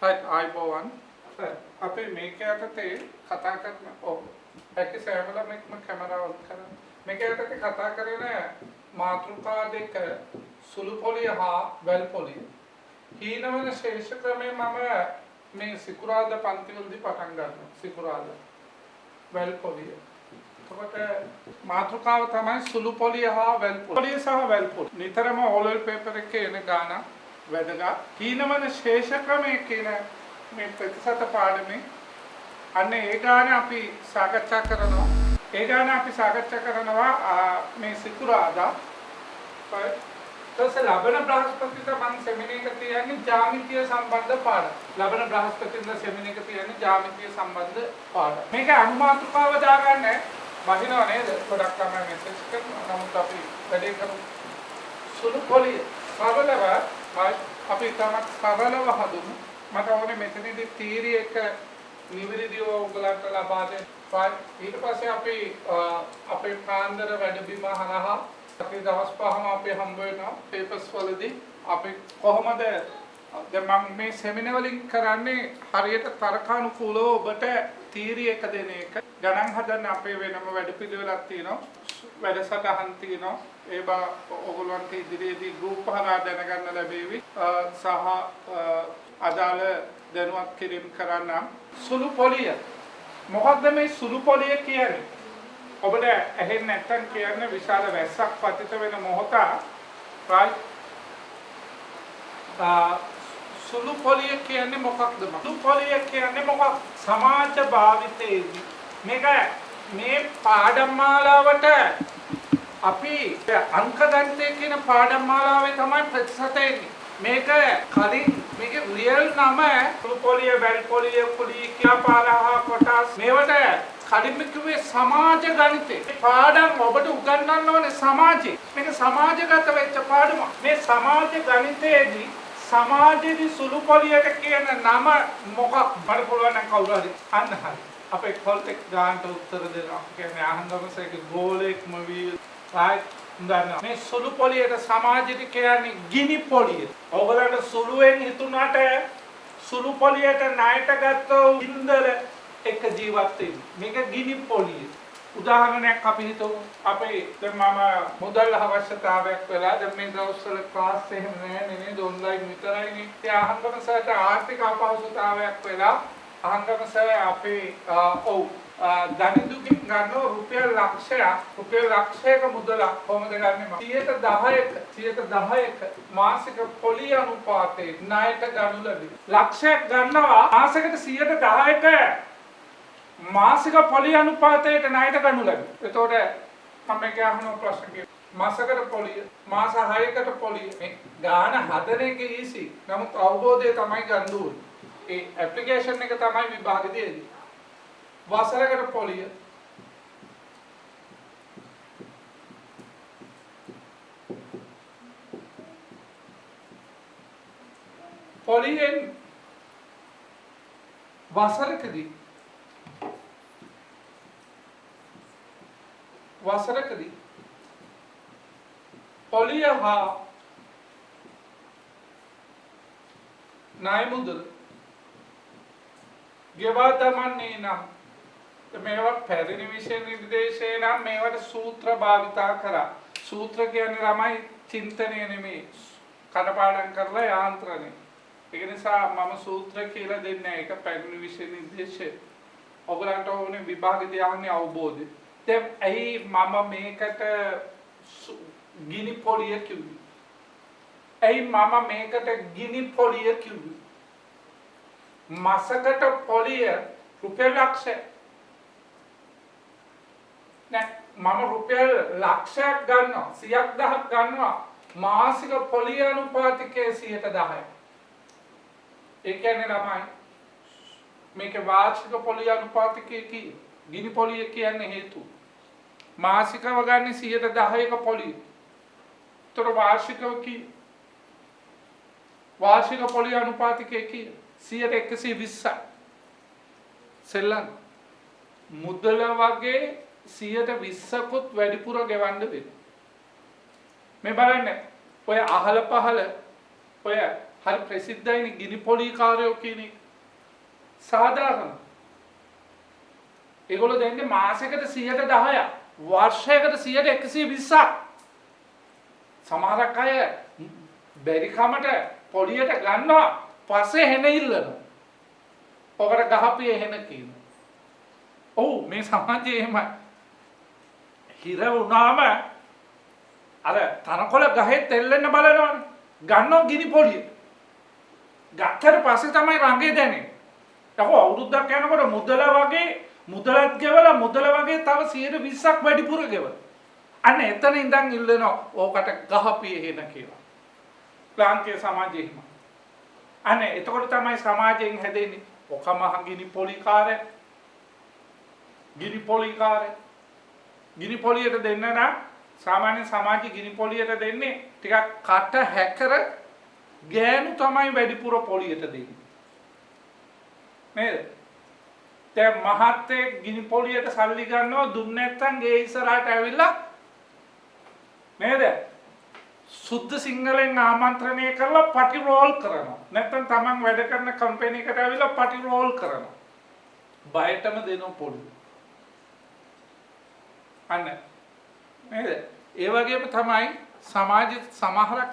ආයිබෝවන් අපි මේක යටතේ කතා කරන හැකි සෑමලම කැමරාව ඔන් කරන්න මේක යටතේ කතා කරන මාතෘකා දෙක සුළු පොලිය හා වැල් පොලිය හීනවන ශේෂ ක්‍රමයේ මම මේ සිකුරාදා පන්තිවලදී පටන් ගන්නවා සිකුරාදා වැල් පොලිය එතකොට මාතෘකාව තමයි සුළු පොලිය හා වැල් පොලිය සහ වැල් පොලිය නිතරම ඕලෙල් පේපර් එකේ එන ගාන වැදගත් හීනවන ශේෂ ක්‍රමයේ කියන මේ ප්‍රතිශත පාඩමේ අන්න ඒ ගාන අපි සාකච්ඡා කරනවා ඒ ගාන අපි සාකච්ඡා කරනවා මේ සිකුරාදා ඊට ලබන බ්‍රහස්පතින්ද මම සෙමිනර් එක තියන්නේ ජ්‍යාමිතිය සම්බන්ධ පාඩම්. ලබන බ්‍රහස්පතින්ද සෙමිනර් එක තියන්නේ ජ්‍යාමිතිය සම්බන්ධ පාඩම්. මේක අනුමාතෘකාව දාගන්න බහිනව නේද? ගොඩක් තමයි මෙසේජ් කරනවා. නමුත් අපි වැඩේ කරමු. සුළු පොලිය සරලව අපි තමයි සරලව හදුමු. මට ඕනේ මෙතනදී තීරි එක නිවැරදිව ඔයගලන්ට ලබා දෙන්න. ඊට පස්සේ අපි අපේ පාන්දර වැඩබිම හරහා අපි දවස් පහම අපි හම්බ වෙනවා පේපර්ස් වලදී අපි කොහොමද දැන් මම මේ සෙමිනර් වලින් කරන්නේ හරියට තර්කානුකූලව ඔබට තීරි එක දෙන එක ගණන් හදන්න අපේ වෙනම වැඩපිළිවෙලක් තියෙනවා වැඩසටහන් තියෙනවා ඒ බා ඔයගොල්ලන්ට ඉදිරියේදී ගෲප් හරහා දැනගන්න ලැබෙවි සහ අදාළ දැනුවත් කිරීම කරන්න සුළු පොලිය මොකක්ද මේ සුළු පොලිය කියන්නේ ඔබට ඇහෙන්නේ නැත්නම් කියන්නේ විශාල වැස්සක් පතිත වෙන මොහොත right සුළු පොලිය කියන්නේ මොකක්ද සුළු පොලිය කියන්නේ මොකක් සමාජ භාවිතයේදී මේක මේ පාඩම් මාලාවට අපි අංක ගණිතය කියන පාඩම් මාලාවේ තමයි ප්‍රතිශත එන්නේ මේක කලින් මේක රියල් නම සුළු පොලිය වැල් පොලිය කුලී කියාපාරහ කොටස් මේවට කලින් කිව්වේ සමාජ ගණිතේ පාඩම් ඔබට උගන්වන්න ඕනේ සමාජේ මේක සමාජගත වෙච්ච පාඩම මේ සමාජ ගණිතයේදී සමාජයේ සුළු පොලියට කියන නම මොකක් මට පුළුවන් නම් කවුරු හරි අන්න හරි අපේ කොල්ටෙක් ගානට උත්තර දෙනවා කියන්නේ අහංගමසේක ගෝලෙක්ම වී right උදාහරණ මේ සුළු පොලියට සමාජයට කියන්නේ ගිනි පොලිය ඔයගොල්ලන්ට සුළුෙන් හිතුණාට සුළු පොලියට ණයට ගත්තෝ ඉන්දර එක ජීවත් වෙන්නේ මේක ගිනි පොලිය උදාහරණයක් අපි හිතමු අපේ දැන් මම මුදල් අවශ්‍යතාවයක් වෙලා දැන් මේ දවස්වල ක්ලාස් එහෙම නැහැ නේද ඔන්ලයින් විතරයිනේ ඒ අහංගම සර්ට ආර්ථික අපහසුතාවයක් වෙලා අහංගම සර් අපේ දනිදුකින් ගන්න රුපියල් ලක්ෂයක මුදලක් කොහොමද ගන්නෙ 10%ක මාසික පොලිය අනුපාතයේ ණයට ගනු ලැබේ ලක්ෂයක් ගන්නවා මාසයකට 10%ක මාසික පොලිය අනුපාතයට ණයට ගනු ලැබේ. එතකොට මම කියහන ප්‍රශ්න මාසකට පොලිය මාස 6කට පොලිය මේ ගාන හදන එක ඊසි. නමුත් අවබෝධය තමයි ගන්න ඕනේ. ඒ ඇප්ලිකේෂන් එක තමයි විභාගෙදී. වසරකට පොලිය පොලියෙන් වසරකදී පොලිය හා ණය මුදල් ගෙවා දමන්නේ නම් මේවා පැරණි විෂය නිර්දේශේ නම් මේවට සූත්‍ර භාවිතා කරා සූත්‍ර කියන්නේ ළමයි චින්තනය නෙමෙයි කඩපාඩම් කරලා යාන්ත්‍රණය ඒක නිසා මම සූත්‍ර කියලා දෙන්නේ ඒක පැරණි විෂය නිර්දේශේ ඔයගලන්ට ඕනේ විභාගෙදී ආන්නේ අවබෝධය දැන් ඇයි මම මේකට ගිනි පොලිය කිව්වේ ඇයි මම මේකට ගිනි පොලිය කිව්වේ මාසකට පොලිය රුපියල් ලක්ෂය නෑ මම රුපියල් ලක්ෂයක් ගන්නවා 100,000ක් ගන්නවා මාසික පොලිය අනුපාතිකයේ 10%. ඒ කියන්නේ ළමයි මේක වාර්ෂික පොලිය අනුපාතිකයේ කී ගිනි පොලිය කියන්නේ හේතු මාසිකව ගන්න 10%ක පොලිය. ତොර වාර්ෂිකව කී වාර්ෂික පොලිය අනුපාතිකයේ කී 120ක් සෙල්ලම් මුදල වගේ 120කුත් වැඩිපුර ගෙවන්න වෙනවා මේ බලන්න ඔය අහල පහල ඔය හරි ප්‍රසිද්ධයිනේ ගිනි පොලි කාර්යෝ කියන එක. සාධාරණ. ඒගොල්ලෝ දෙන්නේ මාසයකට 110ක්, වර්ෂයකට 120ක්. සමහරක් අය බැරි කමට පොලියට ගන්නවා පස්සේ හෙන ඉල්ලනවා. ඔකට ගහපිය හෙන කියනවා. ඔව් මේ සමාජයේ එහෙමයි. හිර වුණාම අර තනකොළ ගහේ තෙල්ලෙන්න බලනවනේ. ගන්නව ගිනි පොලිය. ගත්තට පස්සේ තමයි රංගේ දැනෙන්නේ. යකෝ අවුරුද්දක් යනකොට මුදලත් ගෙවලා මුදල වගේ තව 120ක් වැඩිපුර ගෙවලා. අන්න එතන ඉඳන් ඉල්ලනවා ඕකට ගහපිය හෙන කියලා. ලාංකේය සමාජයේ හිම. අන්න එතකොට තමයි සමාජයෙන් හැදෙන්නේ ඔකමහ ගිනි පොලිකාරය. ගිනි පොලියට දෙන්න නම් සාමාන්‍ය සමාජයේ ගිනි පොලියට දෙන්නේ ටිකක් කට හැකර ගෑනු තමයි වැඩිපුර පොලියට දෙන්නේ. නේද? දැන් මහත්තයෙක් ගිනි පොලියට සල්ලි ගන්නවා දුන්නේ නැත්නම් ගේ ඉස්සරහට ඇවිල්ලා නේද? සුද්ධ සිංහලෙන් ආමන්ත්‍රණය කරලා පටි රෝල් කරනවා. නැත්නම් Taman වැඩ කරන කම්පැනි එකට ඇවිල්ලා පටි රෝල් කරනවා. බයටම දෙනවා පොලි. අන්න නේද? ඒ වගේම තමයි සමාජයේ සමහරක්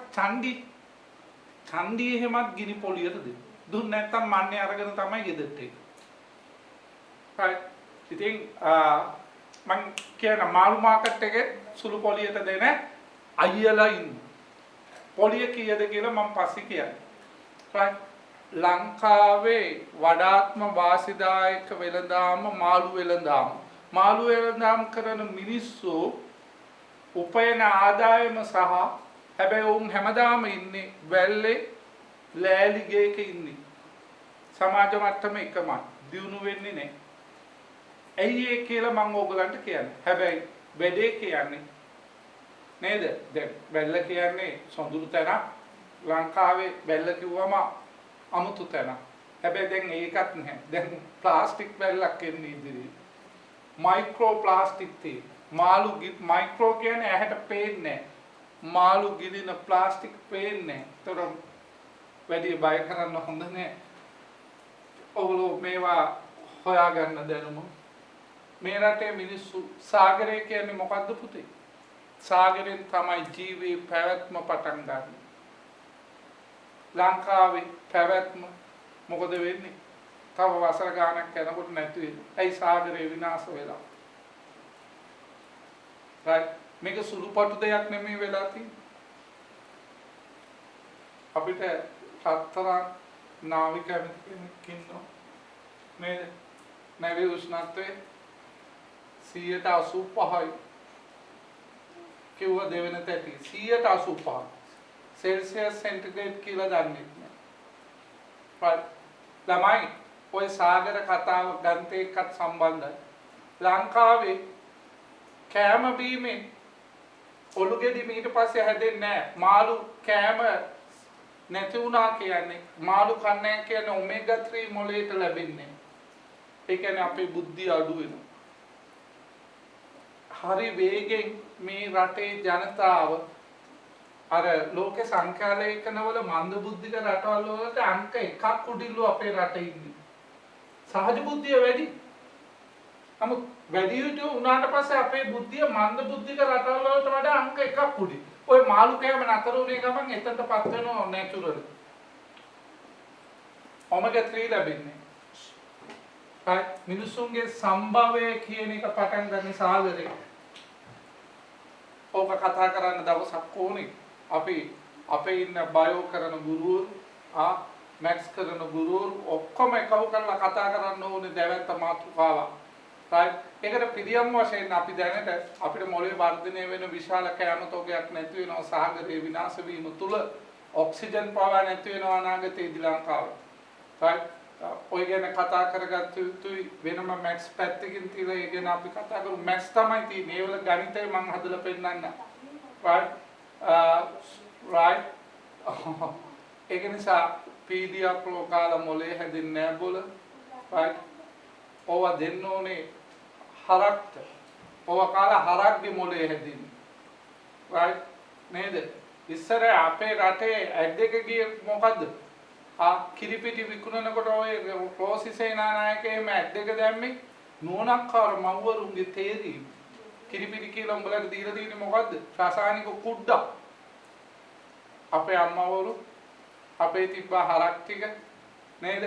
ඡන්දි එහෙමත් ගිනි පොලියට දෙනවා. දුන්න නැත්නම් මන්නේ අරගෙන තමයි ගෙදරට එන්නේ. right. ඉතින් මම කියන මාළු මාකට් එකේ සුළු පොලියට දෙන අයියලා ඉන්න. පොලිය කීයද කියලා මම පස්සේ කියන්නම්. right. ලංකාවේ වඩාත්ම වාසිදායක වෙළඳාම මාළු වෙළඳාම. මාළු වෙළඳාම් කරන මිනිස්සු උපයන ආදායම සහ හැබැයි උන් හැමදාම ඉන්නේ වැල්ලේ ලෑලි ගේක ඉන්නේ. සමාජ මට්ටම එකමයි. දියුණු වෙන්නේ නැහැ. ඇයි ඒ කියලා මම ඕගලන්ට කියන්නේ. හැබැයි වැඩේ කියන්නේ නේද? දැන් වැල්ල කියන්නේ සොඳුරු තැනක්. ලංකාවේ වැල්ල කිව්වම අමුතු තැනක්. හැබැයි දැන් ඒකත් නැහැ. දැන් ප්ලාස්ටික් වැල්ලක් එන්නේ ඉදිරියේ. මයික්‍රෝ ප්ලාස්ටික් තියෙන. මාළු මයික්‍රෝ කියන්නේ ඇහැට පේන්නේ නැහැ. මාළු ගිලින ප්ලාස්ටික් පේන්නේ නැහැ. ඒතර වැඩි බය කරන්න හොඳ නැහැ. ඔගොල්ලෝ මේවා හොයාගන්න දැනුම. මේ රටේ මිනිස්සු සාගරය කියන්නේ මොකද්ද පුතේ? සාගරෙන් තමයි ජීවේ පැවැත්ම පටන් ගන්න. ලංකාවේ පැවැත්ම මොකද වෙන්නේ? තව වසර ගානක් යනකොට නැති වෙනවා. ඇයි සාගරේ විනාශ වෙලා? right. මේක සුළුපටු දෙයක් නෙමෙයි වෙලා තියෙන්නේ. අපිට හතරක් නාවික ඇමති කෙනෙක් ඉන්නවා. මේ නැවි උෂ්ණත්වයේ 185යි. කිව්ව දෙවෙන තැටි 185 සෙල්සියස් සෙන්ටිග්‍රේඩ් කියලා දන්නේ නැහැ. ළමයි ඔය සාගර කතාව ගන්ත එක්කත් සම්බන්ධයි. ලංකාවේ කෑම බීමේ ඔලු ගෙඩි ඊට පස්සේ හැදෙන්නේ නැහැ. මාළු කෑම නැති වුණා කියන්නේ මාළු කන්නේ කියන්නේ ඔමේගා 3 මොලේට ලැබෙන්නේ. ඒ කියන්නේ අපේ බුද්ධිය අඩු වෙනවා. හරි වේගෙන් මේ රටේ ජනතාව අර ලෝක සංඛ්‍යාලේඛනවල මන්ද බුද්ධික රටවල් වලට අංක එකක් උඩින්ලු අපේ රටේ ඉන්නේ. සහජ බුද්ධිය වැඩි. නමුත් වැඩි යුතු උනාට පස්සේ අපේ බුද්ධිය මන්ද බුද්ධික රටවල් වලට වඩා අංක එකක් උඩින්. ඔය මාළු කෑම නතර වුණේ ගමන් එතනටපත් වෙනවා නැචරල්. ඔමේගා 3 ලැබෙන්නේ. මිනිසුන්ගේ සම්භවය කියන එක පටන් ගන්න සාගරේ. ඔබ කතා කරන්න දවසක් ඕනේ. අපි අපේ ඉන්න බයෝ කරන ගුරුවරු මැක්ස් කරන ගුරුවරු ඔක්කොම එකව කරලා කතා කරන්න ඕනේ දැවැන්ත මාතෘකාවක්. right. ඒකට පිළියම් වශයෙන් අපි දැනට අපිට මොළේ වර්ධනය වෙන විශාල කැම තොගයක් නැති වෙනවා සාගරයේ විනාශ වීම තුල ඔක්සිජන් ප්‍රවාහ නැති වෙනවා අනාගතයේදී ලංකාවේ. right. ඔය ගැන කතා කරගත්තු යුතුයි වෙනම මැක්ස් පැත්තකින් තියලා ඒ ගැන අපි කතා කරමු. මැක්ස් තමයි තියෙන්නේ. ඒ වල ගණිතය මම හදලා පෙන්නන්න. right. right. ඒක නිසා පීඩියක් ලෝකාල මොලේ හැදෙන්නේ නැහැ බොල. right. ඕවා දෙන්න ඕනේ හරක්ට. ඕවා කාලා හරක්ගේ මොලේ හැදෙන්නේ. right. නේද? ඉස්සර අපේ රටේ ඇඩ් එක ගියේ මොකද්ද? කිරිපිටි විකුණනකොට ඔය රෝසි සේනානායක එහෙම ඇඩ් එක දැම්මේ නෝනක්කාර මව්වරුන්ගේ තේරීම. කිරිපිටි කියලා උඹලට දීලා තියෙන්නේ මොකද්ද? රසායනික කුඩක්. අපේ අම්මවරු අපේ තිබ්බ හරක් ටික නේද?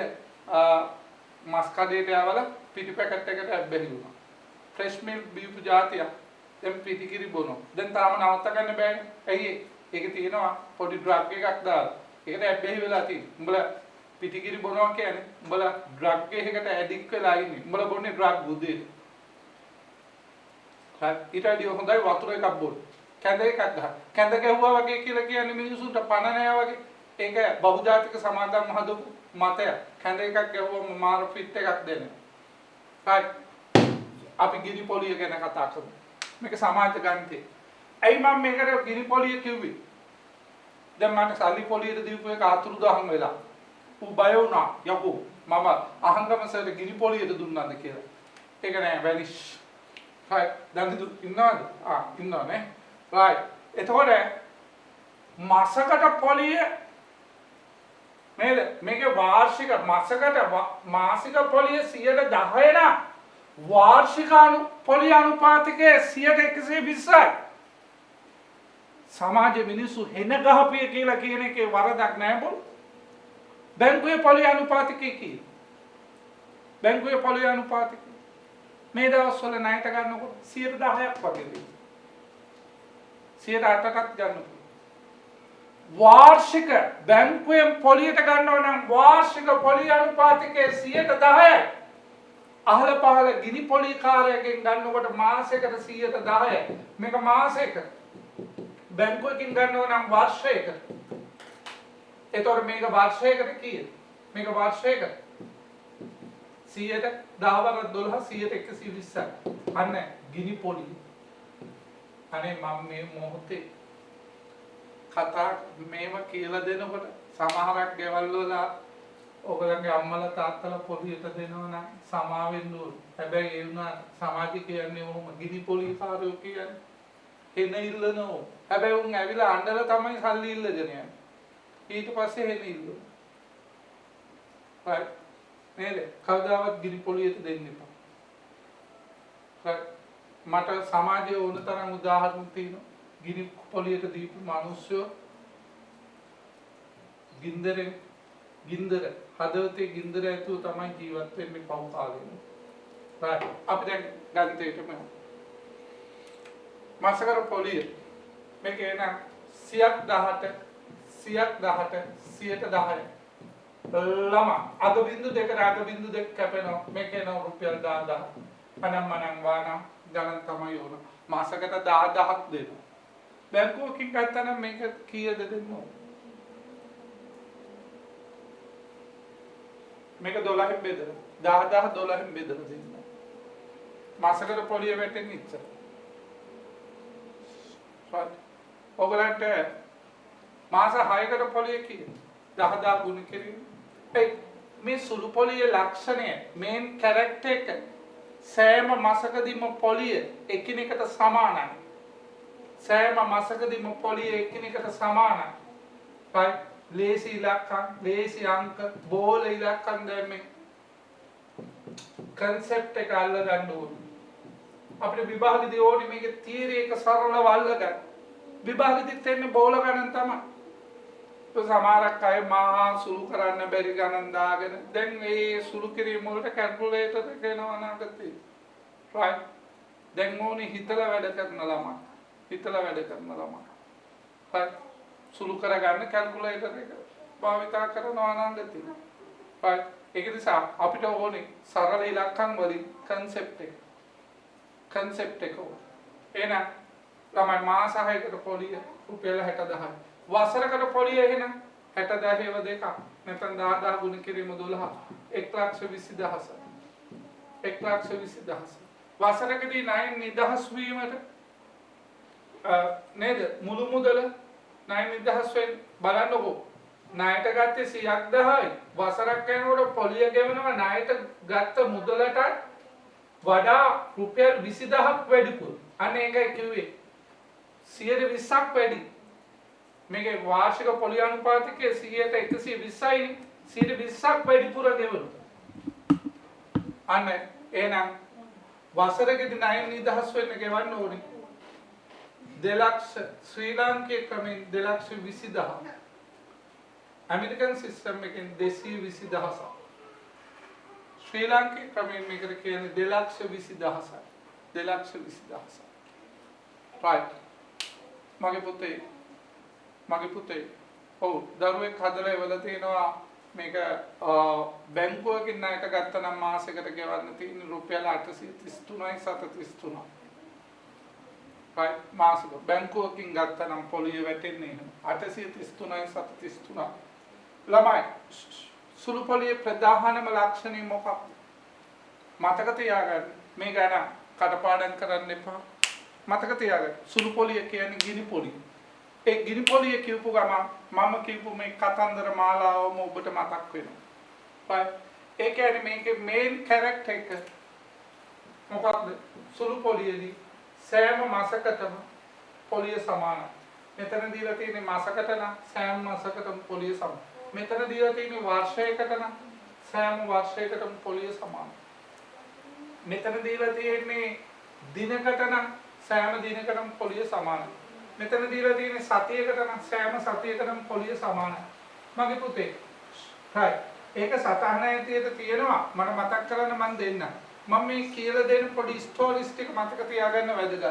මස් කඩේට යවලා පිටි පැකට් එකට ඇබ්බැහි වුණා. ෆ්‍රෙෂ් මිල්ක් බීපු જાතිය. දැන් පිටි කිරි බොනවා. දැන් තාම නවත්ත ගන්න බෑනේ. ඇයි ඒක තියෙනවා පොඩි ඩ්‍රග් එකක් දාලා. ඒකට ඇබ්බැහි වෙලා තියෙන්නේ. උඹලා පිටි කිරි බොනවා කියන්නේ උඹලා ඩ්‍රග් එකකට ඇඩික්ට් වෙලා ඉන්නේ. උඹලා බොන්නේ ඩ්‍රග් බුදේට. ඊට වඩා හොඳයි වතුර එකක් බොන්න. කැඳ එකක් ගන්න. කැඳ ගැහුවා වගේ කියලා කියන්නේ මිනිසුන්ට පණ නෑ වගේ. ඒක බහුජාතික සමාගම් හදපු මතය. කැඳ එකක් ගැහුවම මාර ෆිට් එකක් දෙනවා. අපි ගිනි පොලිය ගැන කතා කරමු. මේක සමාජ ගණිතේ. ඇයි මම මේකට ගිනි පොලිය කිව්වේ? දැන් මට සල්ලි පොලියට දීපු එක අතුරුදහන් වෙලා. ඌ බය වුණා. යකෝ මම අහංගම සර්ට ගිනි පොලියට දුන්නාද කියලා. ඒක නෑ වැනිෂ්. right දැන් ඉන්නවද? ඉන්නවා නේ. right එතකොට මාසකට පොලිය නේද? මේකේ වාර්ෂික මාසික පොලිය 110 නා වාර්ෂික පොලිය අනුපාතිකයේ 120යි. සමාජ මිනිස්සු හෙන ගහපිය කියලා කියන එකේ වරදක් නැහැ බොල්. බැංකුවේ පොලිය අනුපාතිකයේ කී. බැංකුවේ පොලිය අනුපාතිකය මේ දවස්වල ණයට ගන්නකොට 10%ක් වගේ දෙනවා. 8%ක්වත් ගන්න පුළුවන්. වාර්ෂික බැංකුවෙන් පොලියට ගන්නව නම් වාර්ෂික පොලිය අනුපාතිකයේ 10%යි. අහල පහල ගිනි පොලි කාර්යයෙන් ගන්නකොට මාසයකට 10%යි. මේක මාසයක බැංකුවකින් ගන්නව නම් වර්ෂයකට. එතකොට මේක වර්ෂයකට කීයද? මේක වර්ෂයකට 100ට 10 12 100ට 120යි. අන්න ගිනි පොලි. අනේ මම මේ මොහොතේ කතා මේව කියලා දෙනකොට සමහරක් ගෙවල් වල ඔයගලගේ අම්මලා තාත්තලා පොලියට දෙනවා නම් සමාවෙන්න ඕන. හැබැයි ඒ වුණා සමාජය කියන්නේ ඔහොම ගිනි පොලි කාර්යෝ කියන්නේ. එන ඉල්ලනෝ. හැබැයි උන් ඇවිල්ලා අඬලා තමයි සල්ලි ඉල්ලගෙන යන්නේ. ඊට පස්සේ එන ඉල්ලන. right නේද? කවදාවත් ගිනි පොලියට දෙන්න එපා. right මට සමාජයේ ඕන තරම් උදාහරණ තියෙනවා. ගිනි පොලියට දීපු මිනිස්සු ගින්දර හදවතේ ගින්දර ඇතුව තමයි ජීවත් වෙන්නේ පව් කාගෙන. right අපි දැන් ගණිතයටම මාසකර පොලිය මේක එන 100ක් 10ට ළම අග බින්දු දෙක කැපෙනවා. මේක එන රුපියල් 10000 අනම්මනම් වානම් ගණන් තමයි ඕන. මාසකට 10000ක් දෙනවා. බැංකුවකින් ගත්තා නම් මේක කීයද දෙන්න ඕන? මේක 12න් බෙදලා 10000 12න් බෙදලා දෙන්න. මාසකට පොලිය වැටෙන්නේ ඉච්චර. ඔයගලන්ට මාස 6කට පොලිය කීයද? 10000 ගුණ කිරීම. මේ සුළු පොලියේ ලක්ෂණය මේන් කැරක්ටර් එක සෑම මාසකදීම පොලිය එකිනෙකට සමානයි. සෑම මාසකදීම පොලිය එකිනෙකට සමානයි. right ලේසි ඉලක්කම් ලේසි අංක බෝල ඉලක්කම් දැම්මේ concept එක අල්ල ගන්න ඕනේ. අපේ විභාගෙදී ඕනේ මේකේ තියරි එක සරලව අල්ලගන්න. විභාගෙදිත් එන්නේ බෝල ගණන් තමයි. සමහරක් අය මහා සුළු කරන්න බැරි ගණන් දාගෙන දැන් මේ සුළු කිරීම වලට කැල්කියුලේටර් එක එනවා නාගත්තේ. right දැන් මොනේ හිතලා වැඩ කරන ළමයි. right සුළු කරගන්න කැල්කියුලේටර් එක භාවිතා කරනවා නාගත්තේ. right ඒක නිසා අපිට ඕනේ සරල ඉලක්කම් වලින් concept එක එහෙනම් ළමයි මාස 6කට පොලිය රුපියල් 60000යි. වසරකට පොලිය එහෙනම් 60000 ඒව දෙකක්. නැත්නම් 10000 ගුණ කිරීම 12 1,20,000. 1,20,000. වසරකදී ණය නිදහස් වීමට නේද මුළු මුදල ණය නිදහස් වෙන්න බලන්නකෝ. ණයට ගත්තේ 100,000යි. වසරක් යනකොට පොලිය ගෙවනවා ණයට ගත්ත මුදලට වඩා රුපියල් 20,000ක් වැඩිපුර. අනේ ඒකයි කිව්වේ 120ක් වැඩි. මේකේ වාර්ෂික පොලි අනුපාතිකයේ 100ට 120යි 120ක් වැඩිපුර ගෙවනු. අන්න එහෙනම් වසරකදී ණය නිදහස් වෙන්න ගෙවන්න ඕනේ 2 ලක්ෂ ශ්‍රී ලාංකේය ක්‍රමෙන් 2,20,000. ඇමරිකන් සිස්ටම් එකෙන් 220,000. ශ්‍රී ලාංකේය ක්‍රමෙන් මේකට කියන්නේ 2,20,000. 2,20,000. right. මගේ පුතේ ඔව් දරුවෙක් හදලා එවලා තියෙනවා මේක බැංකුවකින් ණයට ගත්තා නම් මාසෙකට ගෙවන්න තියෙන රුපියල් 833යි 733. right මාසෙක බැංකුවකින් ගත්තා නම් පොලිය වැටෙන්නේ 833යි 733. ළමයි සුළු පොලියේ ප්‍රධානම ලක්ෂණය මොකක්ද? මතක තියාගන්න. මේ ගැන කටපාඩම් කරන්න එපා. මතක තියාගන්න. සුළු පොලිය කියන්නේ ගිනි පොලිය. ඒ ගිනි පොලිය කියපු ගමන් මම කියපු මේ කතන්දර මාලාවම ඔබට මතක් වෙනවා. right ඒ කියන්නේ මේකේ මේන් කැරක්ටර් එක මොකක්ද? සුළු පොලියේදී සෑම මාසකටම පොලිය සමානයි. මෙතන දීලා තියෙන්නේ මාසකට නම් සෑම මාසකටම පොලිය සමානයි. මෙතන දීලා තියෙන්නේ වර්ෂයකට නම් සෑම වර්ෂයකටම පොලිය සමානයි. මෙතන දීලා තියෙන්නේ දිනකට නම් සෑම දිනකටම පොලිය සමානයි. මෙතන දීලා තියෙන්නේ සතියකට නම් සෑම සතියකටම පොලිය සමානයි. මගේ පුතේ right ඒක සතහන ඇටියට තියෙනවා මට මතක් කරන්න මම දෙන්නම්. මම මේ කියලා දෙන පොඩි ස්ටෝරිස් ටික මතක තියාගන්න වැදගත්.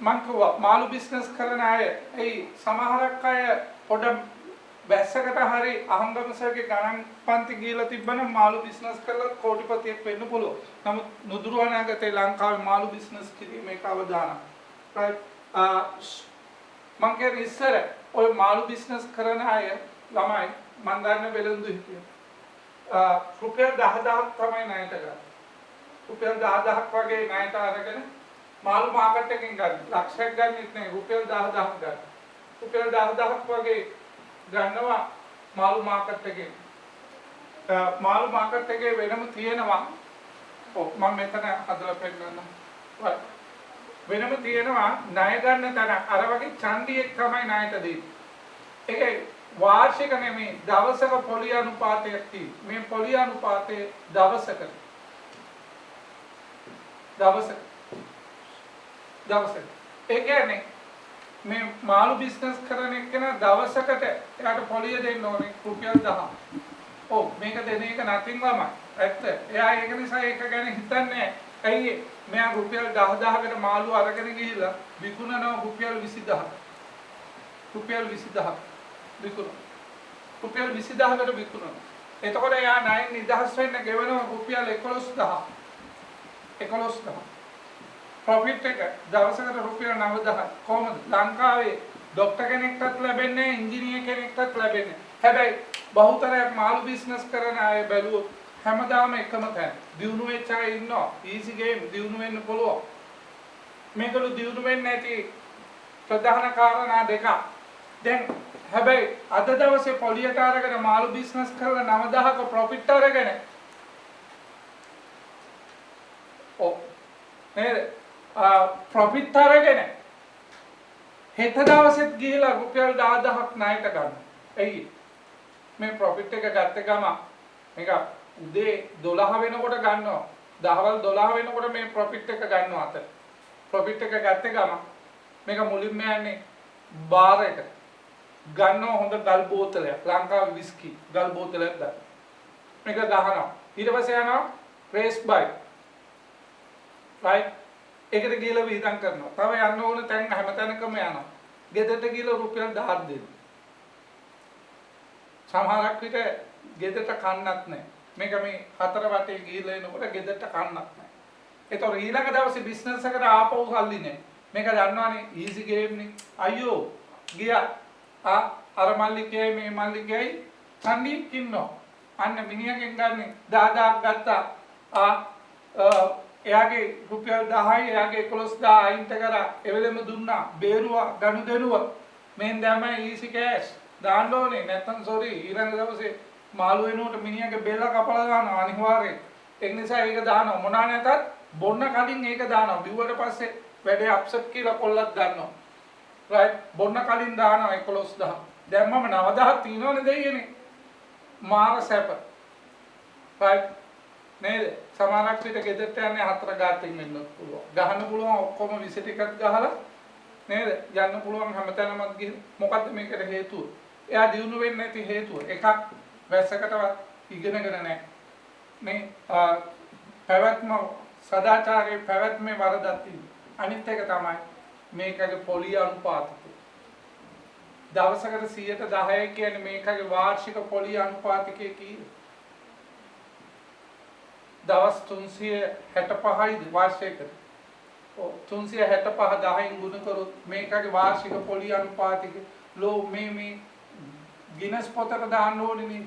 මම කිව්වා මාළු බිස්නස් කරන අය ඒ සමහරක් අය පොඩ බැස්සකට හරි අහංගමසගේ ගණන් පන්ති ගිහලා තිබ්බනම් මාළු බිස්නස් කරලා කෝටිපතියෙක් වෙන්න පුළුවන්. නමුත් නුදුරු අනාගතේ ලංකාවේ මාළු බිස්නස් කිරීමේ අවදානම්. right මම කියන්නේ ඉස්සර ඔය මාළු බිස්නස් කරන අය ළමයි මම දන්න වෙලඳු හිටියා. රුපියල් 10,000ක් තමයි ණයට ගන්න. රුපියල් 10,000ක් වගේ ණයට අරගෙන මාළු මාකට් එකෙන් ගන්න. ලක්ෂයක් ගන්නෙත් නෑ රුපියල් 10,000ක් ගන්න. රුපියල් 10,000ක් වගේ ගන්නවා මාළු මාකට් එකෙන්. මාළු මාකට් එකේ වෙනම තියෙනවා. ඔව් මම මෙතන හදලා පෙන්නන්නම්. වෙනම තියෙනවා ණය ගන්න තැන අර වගේ ඡන්දියක් තමයි ණයට දෙන්නේ. ඒකේ වාර්ෂික නෙමෙයි දවසක පොලි අනුපාතයක් තියෙනවා. මේ පොලි අනුපාතයේ දවසක ඒ කියන්නේ මේ මාළු බිස්නස් කරන එක්කෙනා දවසකට එයාට පොලිය දෙන්න ඕනේ රුපියල් 10. ඔව් මේක දෙන එක නැතිනම් ළමයි. ඇත්ත. එයා ඒක නිසා ඒක ගැන හිතන්නේ නැහැ. ඇයි මෙයා රුපියල් 10,000කට මාළු අරගෙන ගිහිල්ලා විකුණනවා රුපියල් 20,000. රුපියල් 20,000 විකුණනවා. රුපියල් 20,000කට විකුණනවා. එතකොට එයා ණය නිදහස් වෙන්න ගෙවනවා රුපියල් 11,000. 11,000. ප්‍රොෆිට් එක දවසකට රුපියල් 9,000. කොහොමද? ලංකාවේ ડોක්ටර් කෙනෙක්ටත් ලැබෙන්නේ නැහැ, ඉංජිනේර කෙනෙක්ටත් ලැබෙන්නේ නැහැ. හැබැයි බහුතරයක් මාළු බිස්නස් කරන අය බැලුවොත් හැමදාම එකම තැන. දියුණු වෙච්ච අය ඉන්නවා. ඊසි ගේම් දියුණු වෙන්න පුළුවන්. මේකළු දියුණු වෙන්නේ නැති ප්‍රධාන කාරණා දෙකක්. දැන් හැබැයි අද දවසේ පොලියට අරගෙන මාළු බිස්නස් කරලා 9,000ක ප්‍රොෆිට් අරගෙන නේද? ප්‍රොෆිට් අරගෙන හෙට දවසෙත් ගිහිලා රුපියල් 10,000ක් ණයට ගන්න. එයි මේ ප්‍රොෆිට් එක ගත්ත ගම මේක උදේ 12 වෙනකොට ගන්නවා. දහවල් 12 වෙනකොට මේ ප්‍රොෆිට් එක ගන්නවා අතට. ප්‍රොෆිට් එක ගත්ත ගම මේක මුලින්ම යන්නේ බාර් එකට. ගන්නවා හොඳ ගල් බෝතලයක්. ලංකාවේ විස්කි ගල් බෝතලයක් ගන්න. මේක ගහනවා. ඊට පස්සේ යනවා රේස් බයික්. right ඒකට ගිහලා විහිදම් කරනවා. තව යන්න ඕන තැන් හැමතැනකම යනවා. ගෙදරට ගිහලා රුපියල් 1000ක් දෙන්න. සමහරක් විට ගෙදරට කන්නත් නැහැ. මේක මේ හතර වටේ ගිහලා එනකොට ගෙදරට කන්නත් නැහැ. ඒතකොට ඊළඟ දවසේ බිස්නස් එකට ආපහු සල්ලි නැහැ. මේක දන්නවනේ ඊසි ගේම් නේ. අයියෝ ගියා. අර මල්ලිකයි මේ මල්ලිකයි ඡන්දියක් ඉන්නවා. අන්න මිනිහගෙන් ගන්න 10,000ක් ගත්තා. එයාගේ රුපියල් 10යි එයාගේ 11,000 අයින්ට කරා එවෙලෙම දුන්නා බේරුවා ගනුදෙනුව මෙන් දැමයි ඊසි කෑෂ් දාන්න ඕනේ නැත්තම් සෝරි ඊළඟ දවසේ මාළු වෙනුවට මිනිහාගේ බෙල්ල කපලා දානවා අනිවාර්යෙන් ඒ නිසා ඒක දානවා මොනවා නැතත් බොන්න කලින් ඒක දානවා බිව්වට පස්සේ වැඩේ අප්සෙට් කියලා කොල්ලක් ගන්නවා රයිට් බොන්න කලින් දානවා 11000 දැන් මම 9000 තියනවනේ දෙයියනේ මාර සැප රයිට් නේද සමානක් පිට ගෙදරට යන්නේ 4 ගාතින් වෙන්න පුළුවන් ගහන්න පුළුවන් ඔක්කොම 20 ටිකක් ගහලා නේද යන්න පුළුවන් හැමතැනම ගිහින් මොකද්ද මේකට හේතුව එයා දිනු වෙන්නේ නැති හේතුව එකක් වැසකටවත් ඉගෙනගෙන නැහැ මේ පැවැත්ම සදාචාරයේ පැවැත්මේ වරදක් තියෙනවා අනිත් එක තමයි මේකගේ පොලි අනුපාතය දවසකට 110 කියන්නේ මේකගේ වාර්ෂික පොලි අනුපාතිකය කීයද දවස් 365යිද වාර්ෂිකයට 365 10න් ගුණ කරොත් මේකගේ වාර්ෂික පොලි අනුපාතිකය ලෝ මේ ගිනස් පොතට දාන්න ඕනේ නේ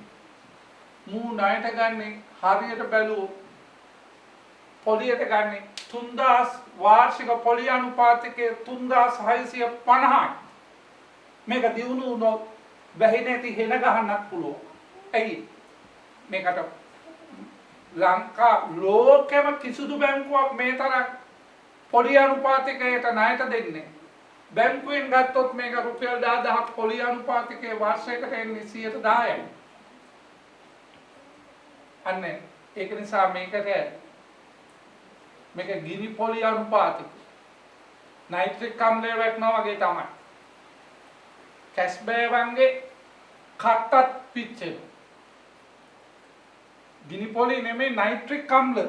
මූ ණයට ගන්නේ හරියට බැලුවොත් පොලියට ගන්නේ 3000 වාර්ෂික පොලි අනුපාතිකය 3650යි මේක දිනු වුණොත් වැහි නැති හෙන ගහන්නත් පුළුවන් ඇයි මේකට ලංකා ලෝකෙම කිසිදු බැංකුවක් මේ තරම් පොලි අනුපාතිකයට ණයට දෙන්නේ බැංකුවෙන් ගත්තොත් මේක රුපියල් 10000ක් පොලි අනුපාතිකයේ වාර්ෂිකයට එන්නේ 110යි අනේ ඒක නිසා මේක ගිනි පොලි අනුපාතික නයිට්‍රික් අම්ලය වැටෙනවා වගේ තමයි කැස්බෑ වංගේ කට්ටත් පිච්චෙන ගිනි පොලි නෙමෙයි නයිට්‍රික් අම්ල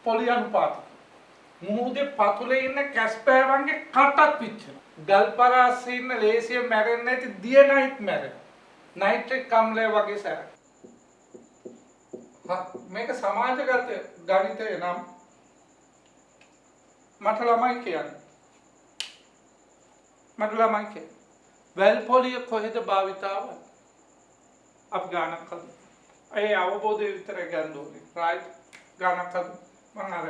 පොලි අනුපාතික මුහුදේ පතුලේ ඉන්න කැස්බෑ වංගේ කට්ටත් පිච්චෙන ගල්පරාසේ ඉන්න ලේසියෙන් මැරෙන්නේ නැති දියනයිට් මැරෙන නයිට්‍රික් අම්ලය වගේ සැර මේක සමාජගත ගණිතය නම් මට ළමයි කියන්නේ වැල් පොලිය කොහෙද භාවිතාව අප ගානක් හදමු ඒ අවබෝධය විතරයි ගන්න ඕනේ රයිට් ගානක් හදමු මම අර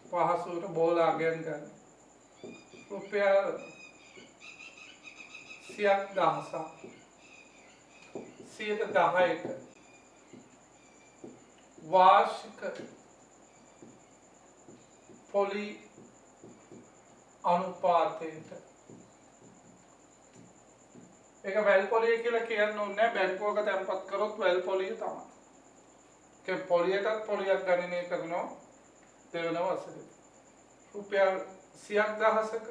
පහසුවට බෝලා ගන්න රුපියල් 110ක वार्षिक पॉली अनुपातेට ඒක වැල් පොලිය කියලා කියන්න ඕනේ නැහැ බැංකුවක තැන්පත් කරොත් වැල් පොලිය තමයි. ඒ පොලියටත් පොලියක් ගණනය කරනවා දෙවන වසරේ. රුපියල් 100,000ක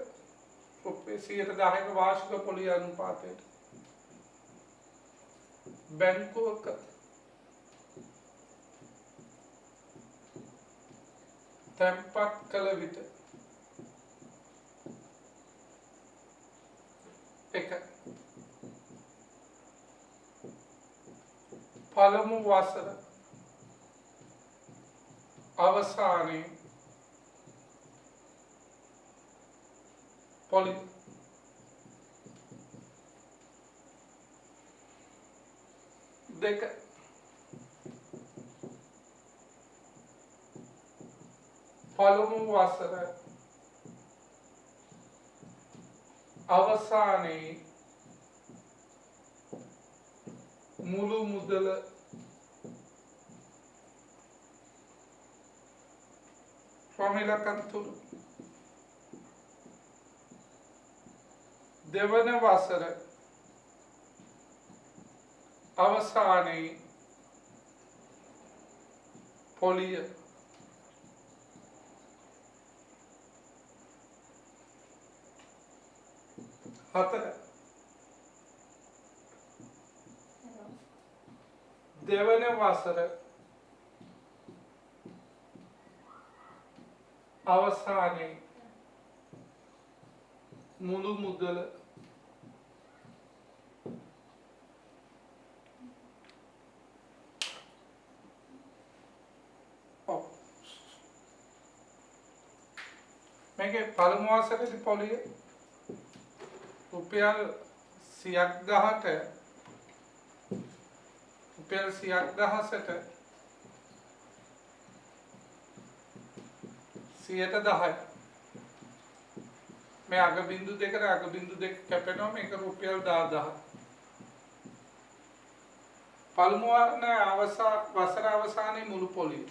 රුපියල් 110ක වාර්ෂික පොලිය අනුපාතයට බැංකුවක තැන්පත් කළ විට එක පළමු වසර අවසානයේ පොලි දෙක පළමු වසර අවසානයේ මුළු මුදල ප්‍රමිලකන්තුරු දෙවන වසර අවසානයේ පොලිය හතර දෙවන වසර අවසානයේ මුළු මුදල මේකේ පළමු වසරේදී පොලිය රුපියල් 100,000ට රුපියල් 100,000ට 10%. මේ අග බිඳු දෙකට අග බිඳු දෙක කැපෙනවා මේක රුපියල් 10,000. පළමු වසර අවසානයේ මුළු පොලිය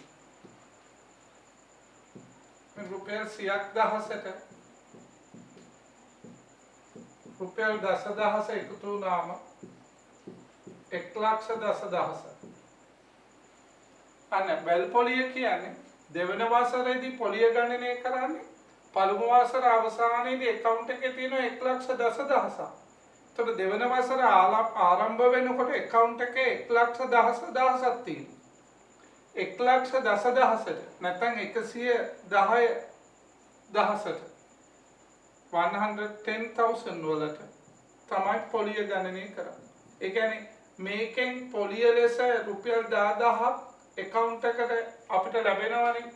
මේ රුපියල් 100,000ට රුපියල් 10,000 එකතු වුණාම 1,10,000. අන්න වැල් පොලිය කියන්නේ දෙවන වසරේදී පොලිය ගණනය කරන්නේ පළමු වසර අවසානයේදී account එකේ තියෙන 1,10,000. එතකොට දෙවන වසර ආරම්භ වෙනකොට account එකේ 1,10,000ක් තියෙනවා. 1,10,000ට නැත්නම් 110,000ට 110,000 වලට තමයි පොලිය ගණනය කරන්නේ. ඒ කියන්නේ මේකෙන් පොලිය ලෙස රුපියල් 10,000ක් account එකට අපිට ලැබෙනවනේ.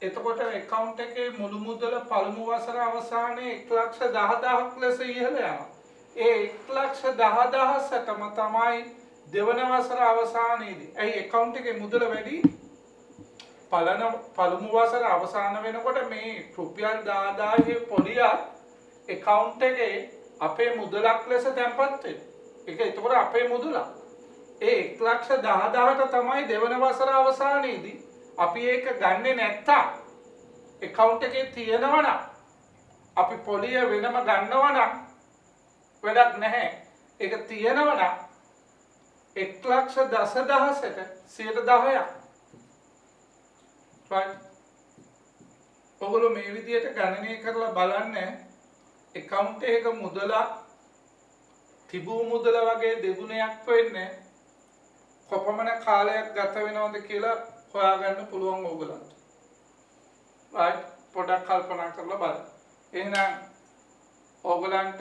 එතකොට account එකේ මුළු මුදල පළමු වසර අවසානයේ 1,10,000ක් ලෙස ඉහළ යනවා. ඒ 1,10,000ටම තමයි දෙවන වසර අවසානයේදී. ඇයි account එකේ මුදල වැඩි? පළමු වසර අවසාන වෙනකොට මේ රුපියල් 10,000 පොලිය account එකේ අපේ මුදලක් ලෙස තැන්පත් වෙනවා. ඒක එතකොට අපේ මුදලක්. ඒ 1,10,000ට තමයි දෙවන වසර අවසානයේදී අපි ඒක ගන්නෙ නැත්තම් account එකේ තියෙනවා නම් අපි පොලිය වෙනම ගන්නවා නම් වැඩක් නැහැ. ඒක තියෙනවා නම් 1,10,000ට 10%ක්. right. ඔගොල්ලෝ මේ විදිහට ගණනය කරලා බලන්න account එකක මුදලක් තිබූ මුදල වගේ දෙගුණයක් වෙන්නේ කොපමණ කාලයක් ගත වෙනවද කියලා හොයාගන්න පුළුවන් ඕගලන්ට. right. පොඩක් කල්පනා කරලා බලන්න. එහෙනම් ඕගලන්ට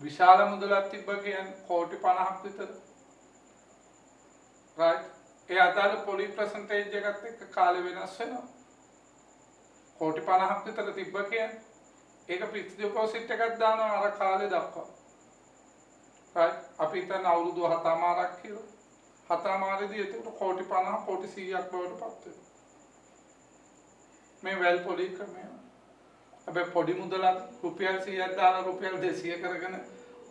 විශාල මුදලක් තිබ්බ කියන්නේ කෝටි 50ක් විතර. right. ඒ අදාළ පොලි percentage එකත් එක්ක කාලය වෙනස් වෙනවා. කෝටි 50ක් විතර තිබ්බ කියන්නේ ඒක fixed deposit එකක් දානවා අර කාලේ දක්වා. right. අපි හිතන අවුරුදු 7මාරක් කියලා. 7මාරේදී ඒක කෝටි 50 කෝටි 100ක් බවට පත් වෙනවා. මේ වැල් පොලි ක්‍රමය. හැබැයි පොඩි මුදලක් රුපියල් 100ක් දාලා රුපියල් 200 කරගෙන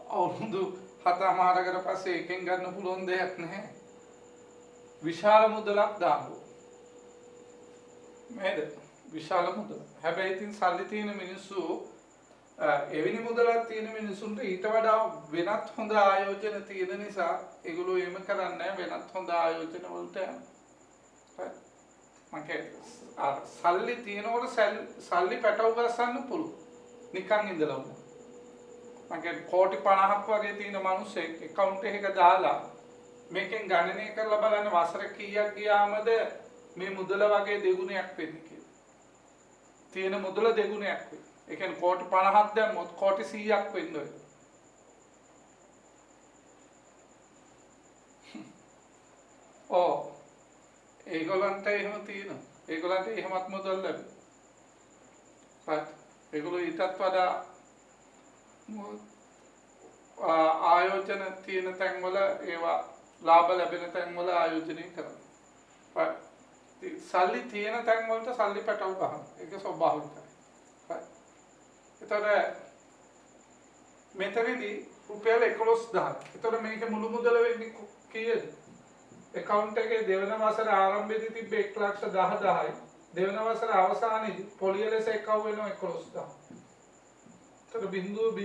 අවුරුදු 7මාරකට පස්සේ එකෙන් ගන්න පුළුවන් දෙයක් නැහැ. විශාල මුදලක් දානවා. මේද විශාල මුදල. හැබැයි ඉතින් සල්ලි තියෙන මිනිස්සු එවැනි මුදලක් තියෙන මිනිසුන්ට ඊට වඩා වෙනත් හොඳ ආයෝජන තියෙන නිසා ඒගොල්ලෝ එහෙම කරන්නේ වෙනත් හොඳ ආයෝජන වලට යනවා. සල්ලි තියෙනකොට සල්ලි පැටව ගස්සන්න පුළුවන්. නිකන් ඉඳලා උන. මගේ කෝටි 50ක් වගේ තියෙන මිනිස්සෙක් account එකක දාලා මේකෙන් ගණනය කරලා බලන්න වසර කීයක් ගියාමද මේ මුදල වගේ දෙගුණයක් වෙන්නේ කියලා. තියෙන මුදල දෙගුණයක් වෙයි. ඒ කියන්නේ කෝටි 50ක් දැම්මොත් කෝටි 100ක් වෙන්න ඕනේ. ඕ ඒගොල්ලන්ට එහෙම තියෙනවා. ඒගොල්ලන්ට එහෙමත් මුදල් ලැබෙනවා. ඒගොල්ලෝ ඊටත් වඩා ආයෝජන තියෙන තැන්වල ඒවා ලාභ ලැබෙන තැන්වල ආයෝජනය කරනවා. සල්ලි තියෙන තැන්වලට සල්ලි පැටව ගන්න. ඒක ස්වභාවිකයි. එතකොට මෙතනදී රුපියල් 11,000. එතකොට මේක මුළු මුදල වෙන්නේ කීයද? account එකේ දෙවන වසර ආරම්භයේදී තිබ්බ 1,10,000යි. දෙවන වසර අවසානයේදී පොලිය ලෙස එකව වෙනවා 11,000. එතකොට බිංදුව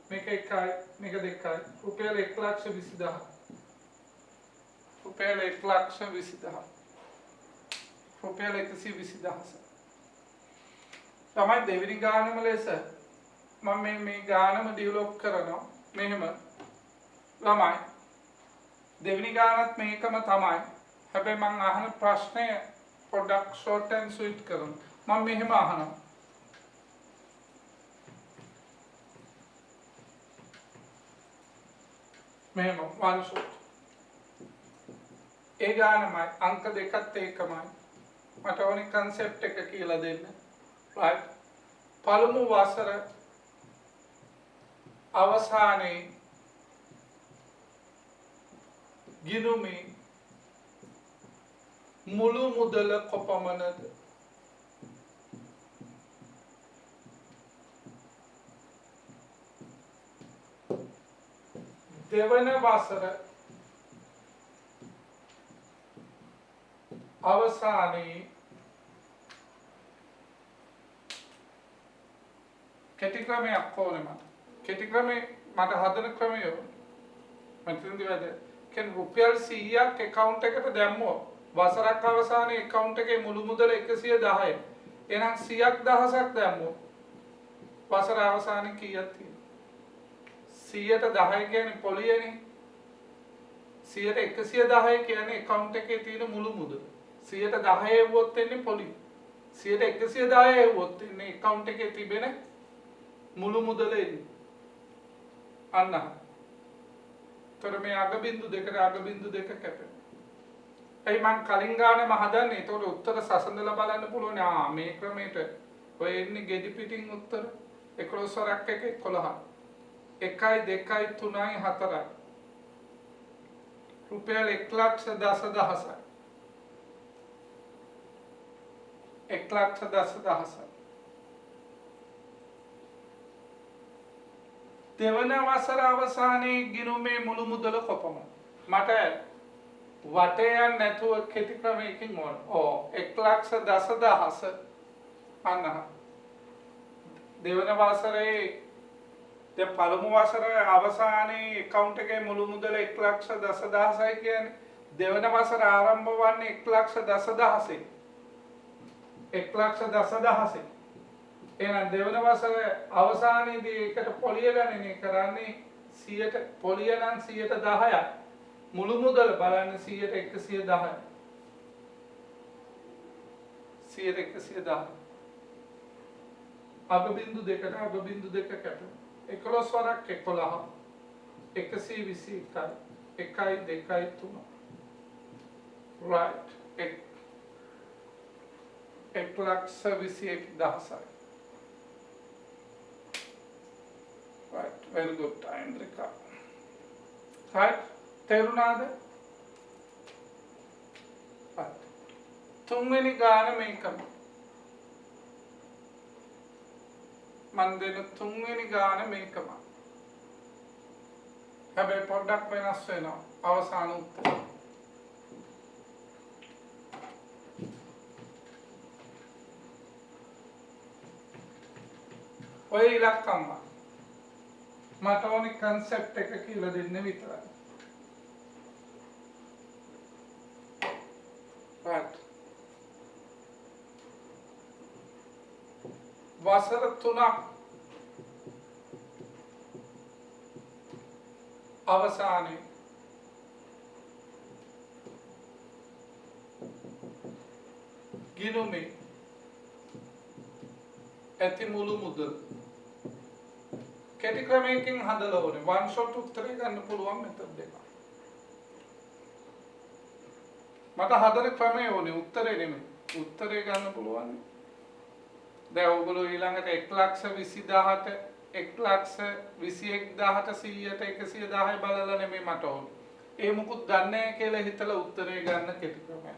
මේක 1යි මේක 2යි රුපියල් 1,20,000. රුපියල් 1,20,000. රුපියල් 120,000. තමයි දෙවෙනි ගානම ලෙස මම මේ ගානම ඩෙවලොප් කරනවා මෙහෙම ළමයි දෙවෙනි ගානත් මේකම තමයි. හැබැයි මම අහන ප්‍රශ්නය පොඩ්ඩක් short and sweet කරනවා. මම මෙහෙම අහනවා. මෙහෙම one shot. ඒ ගානමයි අංක දෙකත් ඒකමයි. මට ඕනේ concept එක කියලා දෙන්න. right. පළමු වසර අවසානයේ ගිණුමේ මුළු මුදල කොපමණද? දෙවන වසර අවසානයේ කෙටි ක්‍රමයක් ඕනේ මට. කෙටි ක්‍රමේ මට හදන ක්‍රමය මතින්දි වැඩ කෙන් රුපියල් 100ක් account එකට දැම්මොත් වසරක් අවසානයේ account එකේ මුළු මුදල 110යි. එහෙනම් 100ක් දහසක් දැම්මොත් වසර අවසානයේ කීයක් තියෙනවද? 100ට 10 කියන්නේ පොලියනේ. 100ට 110 කියන්නේ account එකේ තියෙන මුළු මුදල. 100ට 10 එවුවොත් එන්නේ පොලිය. 100ට 110 එවුවොත් එන්නේ account එකේ තිබෙන මුළු මුදල එන්නේ. අන්න. තොර මේ අග බින්දු දෙකට අග බින්දු දෙක කැපෙනවා. එයි මං කලින් ගානම හදන්නේ. ඒතකොට උත්තර සසඳලා බලන්න පුළුවන්. මේ ක්‍රමයට ඔය එන්නේ ගෙඩි පිටින් උත්තර 11 වරක් එක 11. 1 2 3 4. රුපියල් 1,10,000. 1,10,000. දෙවන වසර අවසානයේ ගිණුමේ මුළු මුදල කොපමණ? මට වටයන් නැතුව කෙටි ක්‍රමයකින් ඕන. 1,10,000 අන්න. දෙවන වසරේ දැන් පළමු වසරේ අවසානයේ account එකේ මුළු මුදල 1,10,000යි කියන්නේ. දෙවන වසර ආරම්භ වන්නේ 1,10,000යි. 1,10,000යි. එහෙනම් දෙවන වසරේ අවසානයේදී ඒකට පොලිය ගණනය කරන්නේ 100ට පොලිය නම් 110යි. මුළු මුදල බලන්න 100ට 110යි. 100ට 110. අග බින්දු දෙකට අග බින්දු දෙක කැපෙනවා. 11 වරක් 11. 121යි. 1 2 3. right. 1,21,000. Right, very good time, Rika. Right, තේරුණාද? right. තුන්වෙනි ගාන මේකම. මන් දෙන තුන්වෙනි ගාන මේකම. හැබැයි පොඩ්ඩක් වෙනස් වෙනවා අවසාන උත්තරය. ඔය ඉලක්කම්ම මට ඕනේ concept එක කියලා දෙන්න විතරයි. right. වසර 3ක් අවසානයේ ගිණුමේ ඇති මුළු මුදල කෙටි ක්‍රමයකින් හදලා ඕනේ. one shot උත්තරේ ගන්න පුළුවන් මෙතන දෙක. මට හදන ක්‍රමය ඕනේ උත්තරේ නෙමෙයි. උත්තරේ ගන්න පුළුවන්. දැන් ඔයගොල්ලෝ ඊළඟට 1,20,000ට 1,21,000ට 100ට 110 බලලා නෙමෙයි මට ඕනේ. ඒ මොකුත් දන්නේ නැහැ කියලා හිතලා උත්තරේ ගන්න කෙටි ක්‍රමය.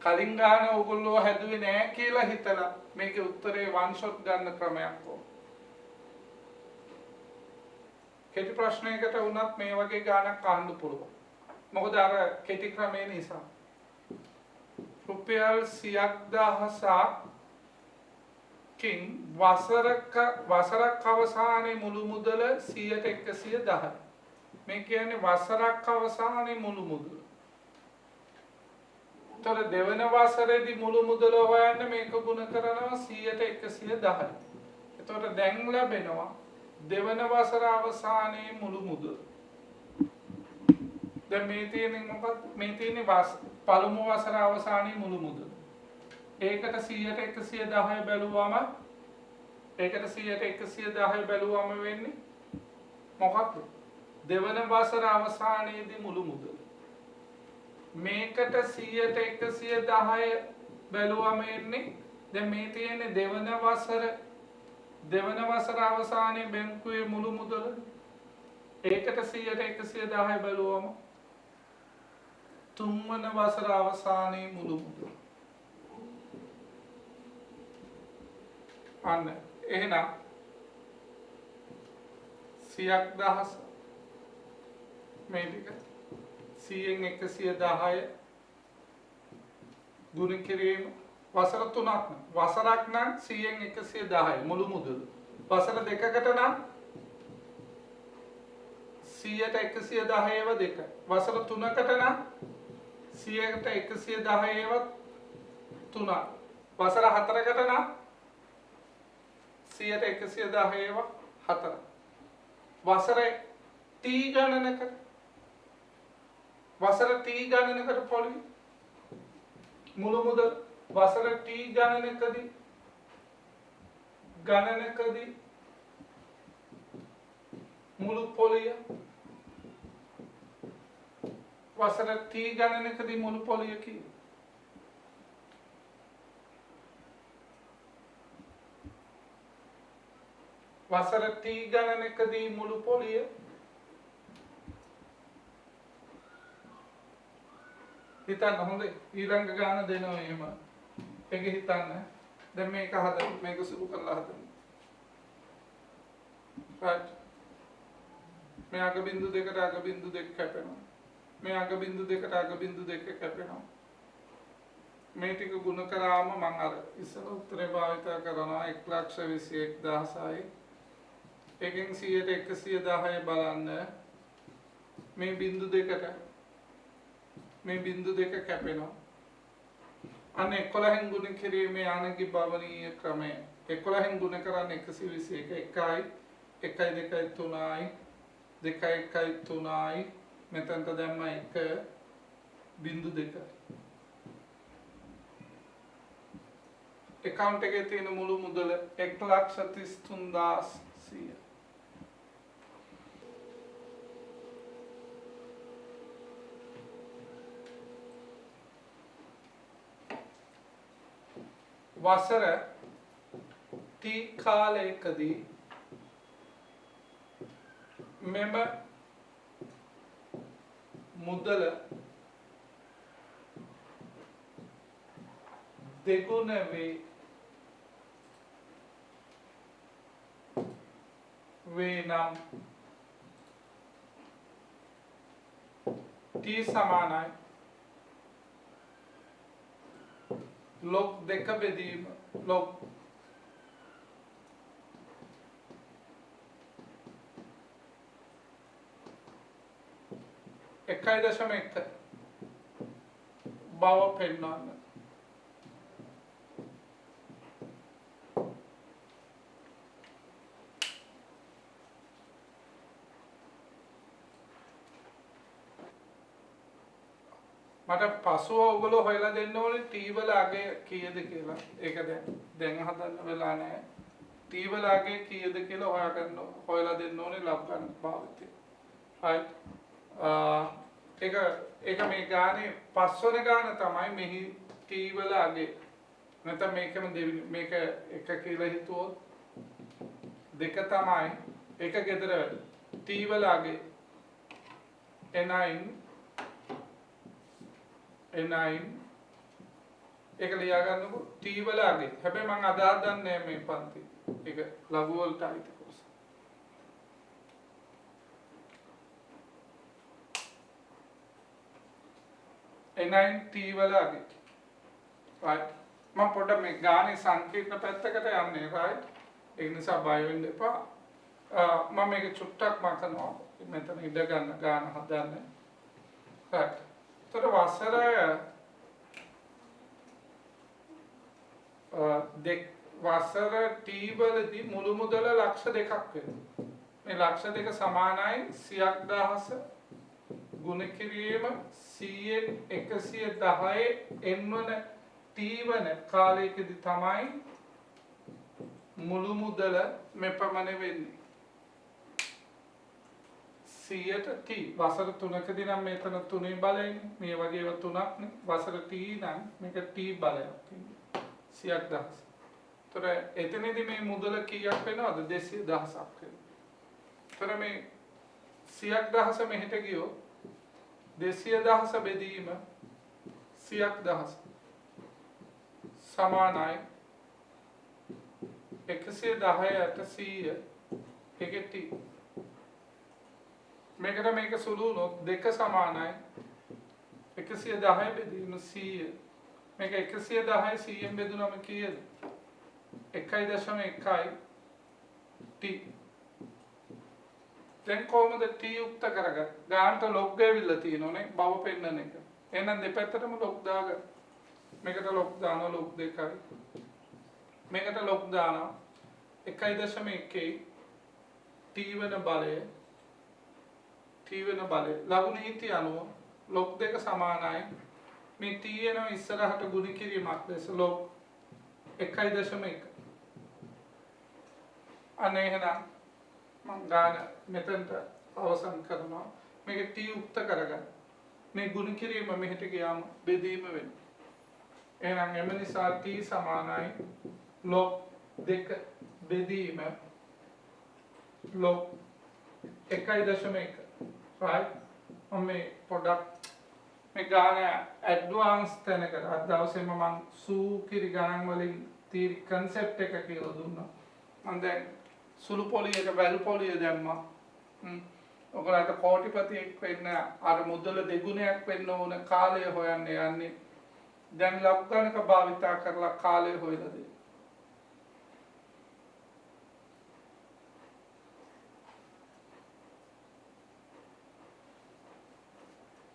කලින් ගාන ඔයගොල්ලෝ හැදුවේ නැහැ කියලා හිතලා මේකේ උත්තරේ one shot ගන්න ක්‍රමයක් ඕනේ. කෙටි ප්‍රශ්නයකට වුණත් මේ වගේ ගානක් අහන්න පුළුවන්. මොකද අර කෙටි ක්‍රමේ නිසා. රුපියල් 100,000 කින් වසරක් අවසානයේ මුළු මුදල 100ට 110. මේ කියන්නේ වසරක් අවසානයේ මුළු මුදල. තොර දෙවන වසරේදී මුළු මුදල හොයන්න මේක ගුණ කරනවා 100ට 110. එතකොට දැන් ලැබෙනවා දෙවන වසර අවසානයේ මුළු මුදල. දැන් මේ තියෙන්නේ මොකක්ද? මේ තියෙන්නේ පළමු වසර අවසානයේ මුළු මුදල. ඒකට 100ට 110 බැලුවම ඒකට 100ට 110 බැලුවම වෙන්නේ මොකක්ද? දෙවන වසර අවසානයේදී මුළු මුදල. මේකට 100ට 110 බැලුවම එන්නේ දැන් මේ තියෙන්නේ දෙවන වසර අවසානයේ බැංකුවේ මුළු මුදල. ඒකට 100ට 110 බැලුවම තුන්වන වසර අවසානයේ මුළු මුදල. අන්න එහෙනම් 100,000 මේ ටික 100න් 110 ගුණ කිරීම වසර 3ක් නම් වසරක් නම් 100න් 110 මුළු මුදල. වසර දෙකකට නම් 100ට 110 ඒවා දෙක. වසර 3කට නම් 100ට 110 ඒවා 3. වසර 4කට නම් 100ට 110 ඒවා 4. වසර T ගණනකට පොළි මුළු මුදල් වසර T ගණනකදී මුළු පොලිය වසර T ගණනකදී මුළු පොලිය කීයද? වසර T ගණනකදී මුළු පොලිය හිතන්න හොඳේ. ඊළඟ ගාන දෙනවා එහෙම. ඒක හිතන්න. දැන් මේක හදන්න. මේක සුළු කරලා හදන්න. right. මේ අග බිංදු දෙකට අග බිංදු දෙක කැපෙනවා. මේ අග බිංදු දෙකට අග බිංදු දෙක කැපෙනවා. මේ ටික ගුණ කරාම මම අර ඉස්සර උත්තරේ භාවිත කරනවා 1,21,000යි. එකෙන් 100ට 110 බලන්න. මේ බිංදු දෙකට මේ බිංදු දෙක කැපෙනවා. අන්න 11න් ගුණ කිරීමේ අනගි භවනීය ක්‍රමය. 11න් ගුණ කරන්නේ 121 1යි 1යි 2යි 3යි 2යි 1යි 3යි මෙතනට දැම්ම 1 බිංදු 2. account එකේ තියෙන මුළු මුදල 1,33,100. වසර T කාලයකදී මෙම මුදල දෙගුණ වේ නම් T සමානයි log දෙක බෙදීම log 1.1 බව පෙන්වන්න. මට පසුව ඔයගොල්ලෝ හොයලා දෙන්න ඕනේ T වල අගය කීයද කියලා. ඒක දැන් හදන්න වෙලා නැහැ. T වල අගය කීයද කියලා හොයලා දෙන්න ඕනේ ලබ්ධන භාවිතය. right. ඒක මේ ගානේ පස්වන ගාන තමයි මෙහි T වල අගය. නැත්නම් මේකම මේක එක කියලා හිතුවොත් දෙක තමයි එක ගෙදර වැඩි. T වල අගය N9 ඒක ලියා ගන්නකො T වල අගය. හැබැයි මම අදාළ දන්නේ මේ පන්ති. ඒක ලඝු වලට අයිති කොටස. N9 T වල අගය. right. මම පොඩ්ඩක් මේ ගානේ සංකීර්ණ පැත්තකට යන්නේ right. ඒ නිසා බය වෙන්න එපා. මම මේක චුට්ටක් මතනවා. මෙතන ඉඳ ගන්න ගාන හදන්න. right. තොර වසර T වලදී මුළු මුදල ලක්ෂ 2ක් වෙනවා. මේ ලක්ෂ 2 සමානයි 100,000 ගුණ කිරීම 100න් 110 n වන T වන කාලයකදී තමයි මුළු මුදල මෙපමණ වෙන්නේ. 100ට T වසර 3කදී නම් මෙතන 3 බලයනේ මේ වගේ ඒවා 3ක් නේ වසර T නම් මේක T බලයක් තියෙනවා 100,000. ତොර එතනදී මේ මුදල කීයක් වෙනවද 200,000ක් වෙනවා. තොර මේ 100,000 මෙහෙට ගියොත් 200,000 බෙදීම 100,000 සමානයි 110ට 100 එකේ T. මේකට මේක සුළු වුණොත් දෙක සමානයි 110 බෙදීම 100. මේක 110 100න් බෙදුනම කීයද? 1.1යි t දැන් කොහොමද t යුක්ත කරගන්නේ? ගානට log ඇවිල්ලා තියෙනෝනේ බව පෙන්නන එක. එහෙනම් දෙපැත්තටම log දාගන්න. මේකට log දානවා log 2යි. මේකට log දානවා 1.1 t වෙන බලය ලඝු නීතිය අනුව log 2 සමානයි මේ t එනවා ඉස්සරහට ගුණ කිරීමක් ලෙස log 1.1 අනේ එහෙනම් මම ගාන මෙතනට අවසන් කරනවා මේක t යුක්ත කරගන්න මේ ගුණ කිරීම මෙහෙට ගියාම බෙදීම වෙනවා එහෙනම් එම නිසා t සමානයි log 2 බෙදීම log 1.1 right මේ පොඩක් මේ ගාන ඇඩ්වාන්ස් තැනකට අද දවසේම මම සූකිරි ගණන් වලින් තීරි concept එක කියලා දුන්නා මම දැන් සුළු පොලියට වැල් පොලිය දැම්මා ඔයගොල්ලන්ට කෝටිපතියෙක් වෙන්න අර මුදල දෙගුණයක් වෙන්න ඕන කාලය හොයන්න යන්නේ දැන් ලක්ගණක භාවිතා කරලා කාලය හොයලා දෙන්න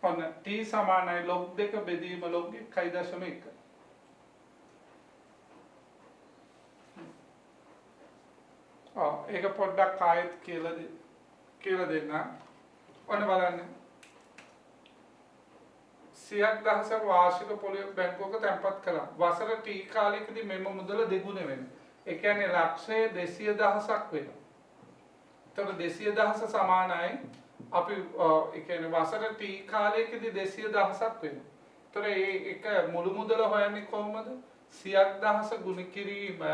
ඔන්න t සමානයි log 2 බෙදීම log 1.1 ඒක පොඩ්ඩක් ආයෙත් කියලා දෙන්න. ඔන්න බලන්න. 100,000 වාර්ෂික පොලිය බැංකුවක තැන්පත් කළා. වසර t කාලයකදී මෙම මුදල දෙගුණ වෙනවා. ඒ කියන්නේ ලක්ෂය 200,000ක් වෙනවා. එතකොට 200,000 සමානයි අපි ඒ කියන්නේ වසර t කාලයකදී 200,000ක් වෙනවා. එතකොට මේ එක මුළු මුදල හොයන්නේ කොහොමද? 100,000 ගුණ කිරීම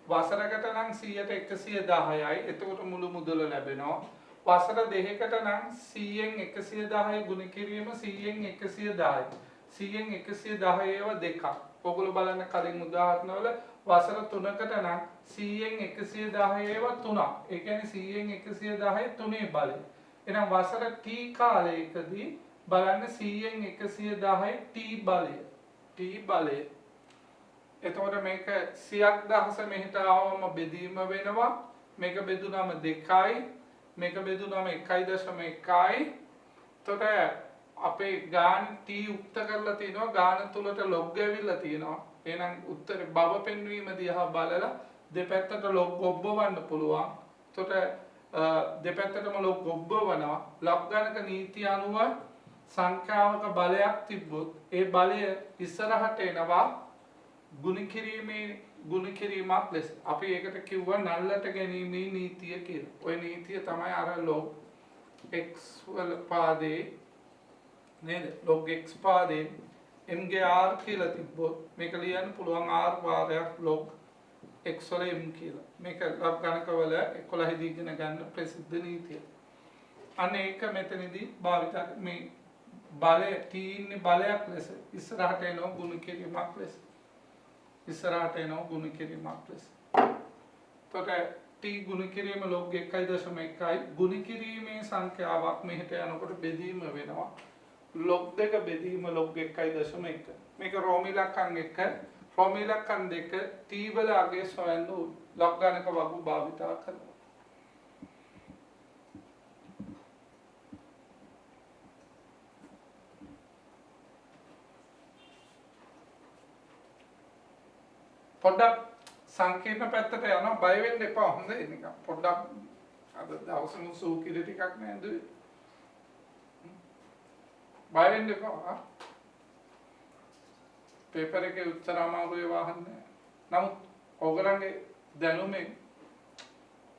වසරකට නම් 100ට 110යි. එතකොට මුළු මුදල ලැබෙනවා. වසර දෙකකට නම් 100න් 110 ගුණ කිරීම 100න් 110යි. 100න් 110 ඒවා දෙකක්. ඔයගොල්ලෝ බලන්න කලින් උදාහරණවල වසර 3කට නම් 100න් 110 ඒවා 3ක්. ඒ කියන්නේ 100න් 110 තුනේ බලය. එහෙනම් වසර t කාලයකදී බලන්න 100න් 110 t බලය. එතකොට මේක 100,000 මෙහෙට ආවම බෙදීම වෙනවා. මේක බෙදුනම 2යි. මේක බෙදුනම 1.1යි. එතකොට අපේ ගාන t යුක්ත කරලා තිනවා ගාන තුලට log ඇවිල්ලා තිනවා. එහෙනම් උත්තරේ බව පෙන්වීම දිහා බලලා දෙපැත්තට log ඔබවන්න පුළුවන්. එතකොට දෙපැත්තටම log ඔබවනවා. ලබ් ගණක නීතිය අනුව සංඛ්‍යාවක බලයක් තිබ්බොත් ඒ බලය ඉස්සරහට එනවා ගුණ කිරීමක් ලෙස. අපි ඒකට කිව්වා නල්ලට ගැනීමේ නීතිය කියලා. ওই නීතිය තමයි අර log x වල පාදේ නේද? log x පාදේ m ගේ r කියලා තිබ්බොත් මේක ලියන්න පුළුවන් r වාරයක් log x වල m කියලා. මේක ලබ් ගණක වල 11 දී ඉගෙන ගන්න ප්‍රසිද්ධ නීතිය. අන්න ඒක මෙතනදී භාවිත මේ බලය t ඉන්නේ බලයක් ලෙස ඉස්සරහට එනවා ගුණ කිරීමක් ලෙස. ඉස්සරහට එනවා ගුණ කිරීමක් ලෙස. එතකොට t ගුණ කිරීම log 1.1යි ගුණ කිරීමේ සංඛ්‍යාවක් මෙහෙට යනකොට බෙදීම වෙනවා. log 2 බෙදීම log 1.1. මේක රෝම ඉලක්කම් 1 රෝම ඉලක්කම් 2 t වල අගය සොයන්න ලබ් ගණක වගු භාවිතා කරනවා. පොඩ්ඩක් සංකීර්ණ පැත්තට යනවා බය වෙන්න එපා හොඳයි නිකන් පොඩ්ඩක් අද දවසම සූකිරි ටිකක් නේද බය වෙන්න එපා පේපර් එකේ උත්තර අමාරුවේ වහන්නේ නමුත් ඔයගලන්ගේ දැනුමෙන්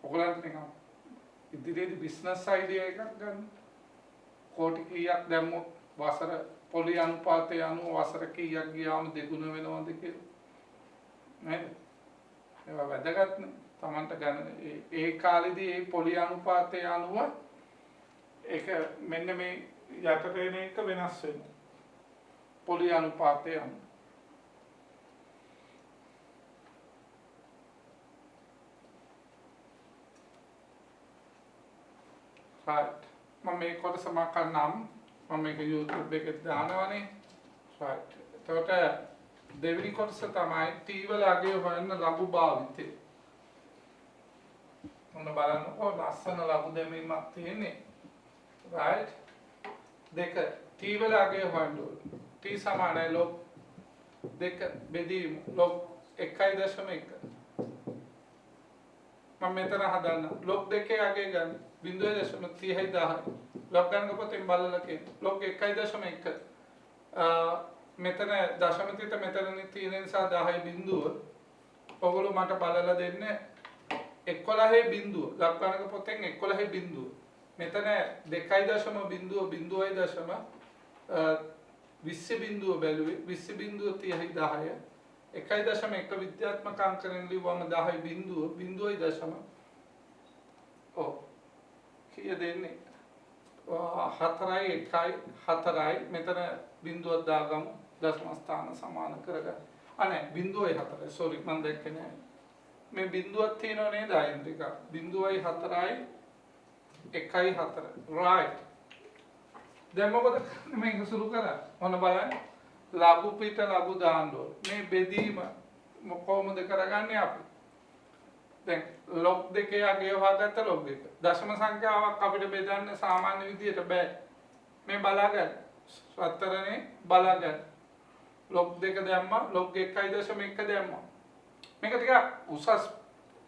ඔයගලන්ට නිකන් ඉදිරියේදී බිස්නස් අයිඩියා එකක් ගන්න කෝටි කීයක් දැම්මොත් වසර පොලි අනුපාතය අනුව වසර කීයක් ගියාම දෙගුණ වෙනවද කියලා නේද? ඒවා වැදගත් නේ. Tamanට ගන්න ඒ කාලෙදී ඒ පොලි අනුපාතය අනුව ඒක මෙන්න මේ යටට එන එක වෙනස් වෙනවා. පොලි අනුපාතය අනුව. right. මම මේ කොටස මකන්නම්. මම මේක YouTube එකේ දානවනේ. right. එතකොට දෙවෙනි කොටස තමයි t වල අගය හොයන්න ලඝු භාවිතය. ඔන්න බලන්නකෝ ලස්සන ලඝු දැමීමක් තියෙන්නේ. right දෙක t වල අගය හොයන්න ඕනේ. t සමානයි log දෙක බෙදීම log 1.1 මම මෙතන හදන්න log 2 අගය ගන්න 0.30 log ගන්න පොතෙන් බලලා කියන log 1.1 මෙතන දශම තිත මෙතන තියෙන නිසා 10 බිඳුව ඔයගොල්ලෝ මට බලලා දෙන්න 11 බිඳුව log ගන්න පොතෙන් 11 බිඳුව මෙතන 2.0 බිඳුවයි දශම 20 බිඳුව බැලුවේ 20 බිඳුව 30 1.1 විද්‍යාත්මක අංකයෙන් ලිව්වම 10 බිඳුවයි දශම කීය දෙන්නේ 4යි 1යි 4යි මෙතන බිඳුවක් දාගමු දශම ස්ථාන සමාන කරගන්න අනේ බිඳුවයි 4යි සෝරි මම දැක්කේ නෑ මේ බිඳුවක් තියෙනව නේද අයින්ද්‍රික බිඳුවයි 4යි 1යි 4 right දැන් මොකද මේක සුරු කරා මොන බලන්න ලඝු පිට ලඝු දාන්න ඕන මේ බෙදීම කොහොමද කරගන්නේ අපි දැන් log 2 අගය හොයාගත්ත log 2 දශම සංඛ්‍යාවක් අපිට බෙදන්න සාමාන්‍ය විදියට බෑ මේ බලාගන්න සතරනේ බලාගන්න log 2 දැම්මා log 1.1 දැම්මා මේක ටික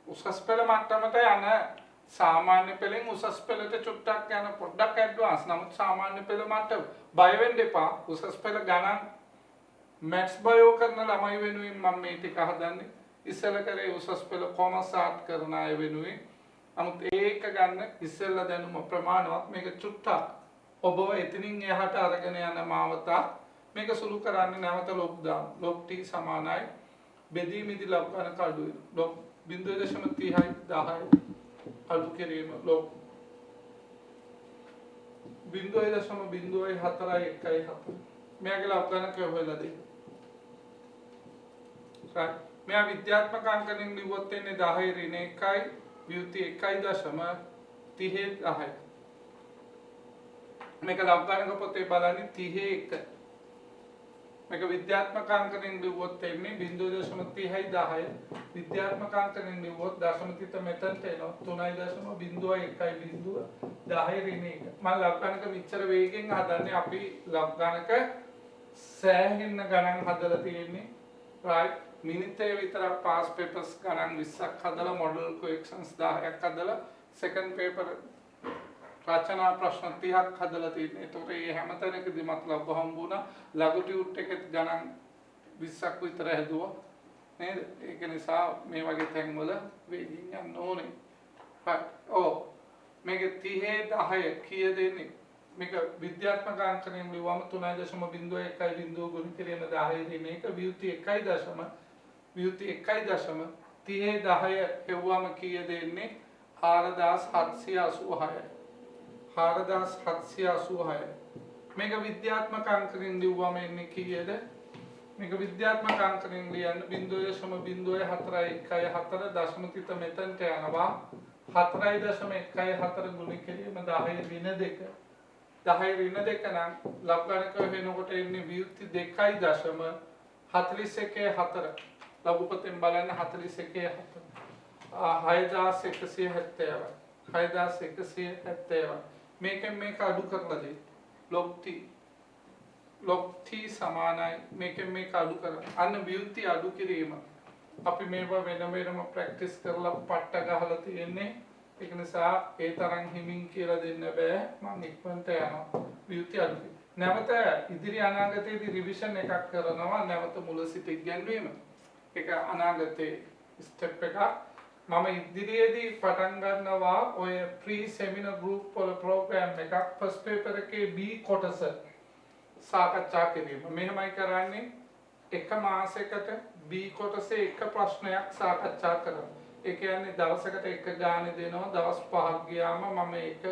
උසස් පෙළ මට්ටමට යන සාමාන්‍ය පෙළෙන් උසස් පෙළට චුට්ටක් යන පොඩ්ඩක් ඇඩ්වාන්ස් නමුත් සාමාන්‍ය පෙළ මට්ටම බය වෙන්න එපා උසස් පෙළ ගණන් මැත්ස් බයෝ කරන ළමයි වෙනුවෙන් මම මේ ටික හදන්නේ ඉස්සෙල්ලා කරේ උසස් පෙළ කොමර්ස් ආර්ට් කරන අය වෙනුවෙන් නමුත් ඒක ගන්න ඉස්සෙල්ලා දැනුම ප්‍රමාණවත් මේක චුට්ටක් ඔබව එතනින් එහාට අරගෙන යන මාවත මේක සුළු කරන්නේ නැවත log දාන්න log t සමානයි බෙදීමේදී log ගන්න කඩු log 0.30යි 10යි අඩු කිරීම log 0.04යි 1යි 4 මෙයාගේ log ගන්න කොහොමද දෙන්නේ මෙයා විද්‍යාත්මක අංකයෙන් ලිව්වොත් එන්නේ 10 ඍණ 1යි ව්‍යුති 1.30 10යි මේක log ගන්න පොතේ බලන්නේ 31 මේක විද්‍යාත්මක අංකයෙන් ලිව්වොත් එන්නේ 0.30යි 10යි විද්‍යාත්මක අංකයෙන් ලිව්වොත් දශම තිත මෙතනට එනවා 3.01යි 10 ඍණ 1 මම log ගන්නක මෙච්චර වේගෙන් හදන්නේ අපි log ගන්නක සෑහෙන්න ගණන් හදලා තියෙන්නේ right මිනිත්තුවේ විතර පාස් පේපර්ස් ගණන් 20ක් හදලා මොඩල් කොඑක්ෂන්ස් 10ක් හදලා සෙකන්ඩ් පේපර් රචනා ප්‍රශ්න 30ක් හදලා තියෙනවා. ඒතකොට මේ හැමතැනකදී මතලබ් හම්බුණා ලඝු ටියුට් එකෙත් ගණන් 20ක් විතර හැදුවා. නේද? ඒක නිසා මේ වගේ තැන්වල වේගින් යන්න ඕනේ. මේක 30 10 කීයද එන්නේ? මේක විද්‍යාත්මක අංකයෙන් ලිව්වම 3.01 ගුණ කිරීම 10 මේක ව්‍යුති 1.30 හෙව්වම කීයද එන්නේ 4786 4786 මේක විද්‍යාත්මක අංකයෙන් ලිව්වම එන්නේ කීයද මේක විද්‍යාත්මක අංකයෙන් ලියන්න 0.0414 දශම තිත මෙතනට යනවා 4.14 ගුණ කිරීම 10 ඍණ 2 10 ඍණ 2 නම් ලබ් ගණක වෙනකොට එන්නේ ව්‍යුති 2.41 ලඝුපතෙන් බලන්න 41 6170 මේකෙන් මේක අඩු කරලා දෙයි log t සමානයි මේකෙන් මේක අඩු කරලා අන්න ව්‍යුති අඩු කිරීම අපි මේවා වෙනම ප්‍රැක්ටිස් කරලා පට්ට ගහලා තියෙන්නේ ඒක නිසා ඒ තරම් හිමින් කියලා දෙන්න බෑ මම ඉක්මනට යනවා ව්‍යුති අඩු නැවත ඉදිරි අනාගතයේදී රිවිෂන් එකක් කරනවා නැවත මුල සිට ඉගෙනීම ඒක අනාගතයේ ස්ටෙප් එකක් මම ඉදිරියේදී පටන් ගන්නවා ඔය ප්‍රී සෙමිනාර් ගෲප් වල ප්‍රෝග්‍රෑම් එකක් ෆස්ට් පේපර් එකේ B කොටස සාකච්ඡා කිරීම මෙහෙමයි කරන්නේ එක මාසයකට B කොටසේ එක ප්‍රශ්නයක් සාකච්ඡා කරනවා ඒ කියන්නේ දවසකට එක ගානේ දෙනවා දවස් 5ක් ගියාම මම ඒක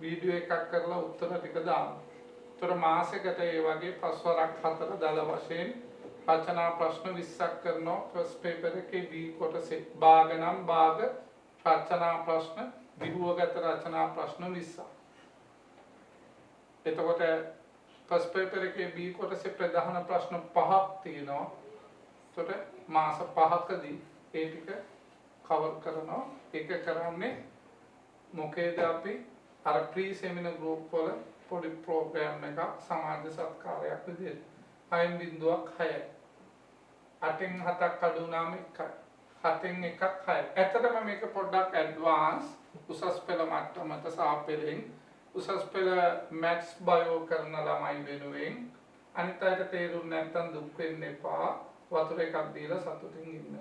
වීඩියෝ එකක් කරලා උත්තර ටික දානවා. ඒතර මාසෙකට ඒ වගේ 5 වරක් 4 දල වශයෙන් රචනා ප්‍රශ්න 20ක් කරනවා ෆස්ට් පේපර් එකේ B කොටසේ භාග නම් භාග රචනා ප්‍රශ්න විභවගත රචනා ප්‍රශ්න 20ක්. එතකොට ෆස්ට් පේපර් එකේ B කොටසේ ප්‍රධාන ප්‍රශ්න 5ක් තියෙනවා. එතකොට මාස 5කදී ඒ ටික කවර් කරනවා. ඒක කරන්නේ මොකේද අපි අර ප්‍රී සෙමිනර් ගෲප් වල පොඩි ප්‍රෝග්‍රෑම් එකක් සමාජ සත්කාරයක් විදිහට 6.6යි 8න් 7ක් අඩු වුණාම 1යි 7න් 1ක් 6යි. ඇත්තටම මේක පොඩ්ඩක් ඇඩ්වාන්ස් උසස් පෙළ මට්ටමට සාපේලෙන් උසස් පෙළ මැත්ස් බයෝ කරන ළමයි වෙනුවෙන් අනිත් අයට තේරුන්නේ නැත්නම් දුක් වෙන්න එපා. වතුර එකක් දීලා සතුටින් ඉන්න.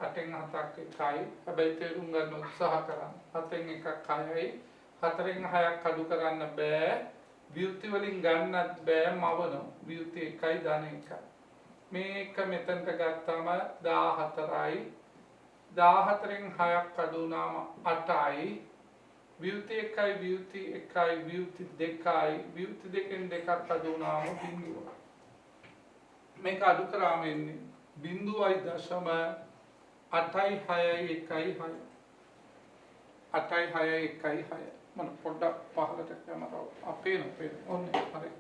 8න් 7ක් 1යි. හැබැයි තේරුම් ගන්න උත්සාහ කරන්න. 7න් 1ක් 6යි. 4න් 6ක් අඩු කරන්න බෑ. ව්‍යුති වලින් ගන්නත් බෑ මවන. ව්‍යුති 1යි ධන 1යි. මේක මෙතනට ගත්තාම 14යි. 14න් 6ක් අඩු වුණාම 8යි. ව්‍යුති 1යි ව්‍යුති 1යි ව්‍යුති 2යි ව්‍යුති 2න් 2ක් අඩු වුණාම 0. මේක අඩු කරාම එන්නේ 0.8යි 6යි 1යි 6. 8යි 6යි 1යි 6. මම පොඩ්ඩක් පහලට කැමරාව අපේන ඔන්නේ හරි.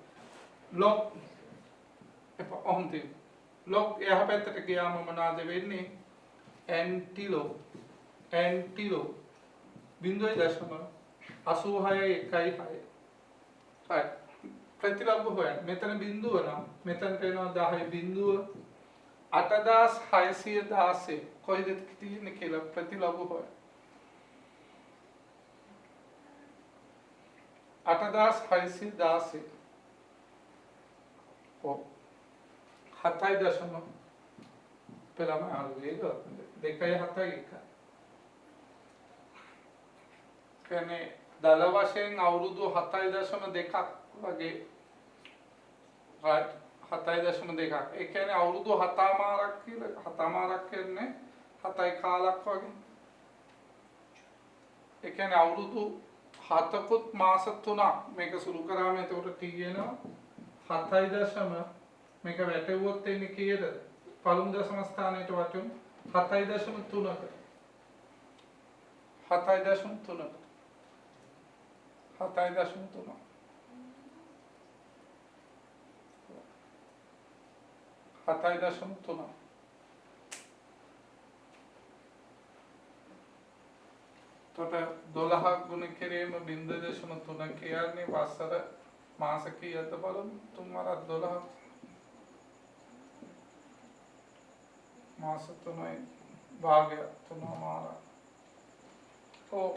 ලොග් ඔන්ති ලොග් එහා පැත්තට ගියාම මොනවද වෙන්නේ? ඇන්ටිලොග් 0.86යි 1යි 6. හරි. ප්‍රතිලෝම හොයන්න. මෙතන බිඳුව නම් මෙතනට එනවා 10 බිඳුව 8616 කොහෙද තියෙන්නේ කියලා ප්‍රතිලෝම හොයන්න. 8616 ඔව් 7.0 පෙළම ආවේග 2.71 කියන්නේ දල වශයෙන් අවුරුදු 7.2ක් වගේ right 7.2ක් ඒ කියන්නේ අවුරුදු 7මාරක් කියලා 7මාරක් කියන්නේ 7යි කාලක් වගේ ඒ කියන්නේ අවුරුදු 7කුත් මාස 3ක් මේක සුළු කරාම එතකොට t එනවා 7. මේක වැටෙවුවොත් එන්නේ කීයද පළමු දශම ස්ථානයට වටුම් 7.3කට 7.3කට 7.3 7.3 තොට 12 ගුණ කිරීම 0.3 කියන්නේ වසර මාස කීයද බලමු 3 වරක් 12 මාස 3යි භාගය 3 මාරක් ඔව්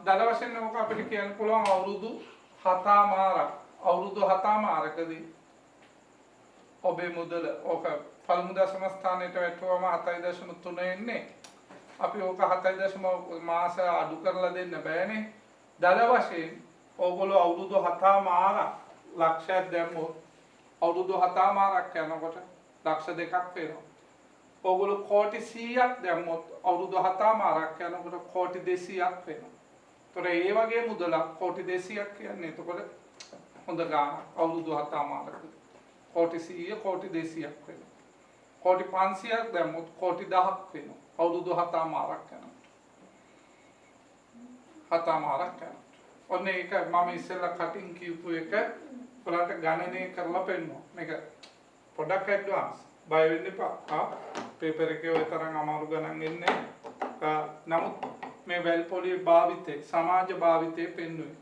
දල වශයෙන් ඔක අපිට කියන්න පුළුවන් අවුරුදු 7 මාරක් අවුරුදු 7 මාරකදී ඔබේ මුදල ඔක පළමු දශම ස්ථානයට වැටුවම 7.3 එන්නේ අපි ඕක 7 මාස අඩු කරලා දෙන්න බෑනේ දල වශයෙන් ඕගොල්ලෝ අවුරුදු 7 මාරක් ලක්ෂයක් දැම්මොත් අවුරුදු 7 මාරක් යනකොට ලක්ෂ 2ක් වෙනවා ඕගොල්ලෝ කෝටි 100ක් දැම්මොත් අවුරුදු 7 මාරක් යනකොට කෝටි 200ක් වෙනවා. ඒතොර ඒ වගේ මුදලක් කෝටි 200ක් කියන්නේ එතකොට හොඳ ගාණක් අවුරුදු 7 මාරක කෝටි 100 කෝටි 200ක් වෙනවා. කෝටි 500ක් දැම්මොත් කෝටි 10ක් වෙනවා. අවුරුදු 7 මාරක් යනකොට. 7 මාරක් යනකොට. ඔන්න ඒක මම ඉස්සෙල්ලා කටින් කියපු එක ඔයාලට ගණනය කරලා පෙන්නනවා. මේක පොඩක් ඇඩ්වාන්ස් බය වෙන්න එපා. පේපර් එකේ ඔය තරම් අමාරු ගණන් එන්නේ. නමුත් මේ වැල් පොලියේ භාවිතේ සමාජ භාවිතේ පෙන්වන්නේ.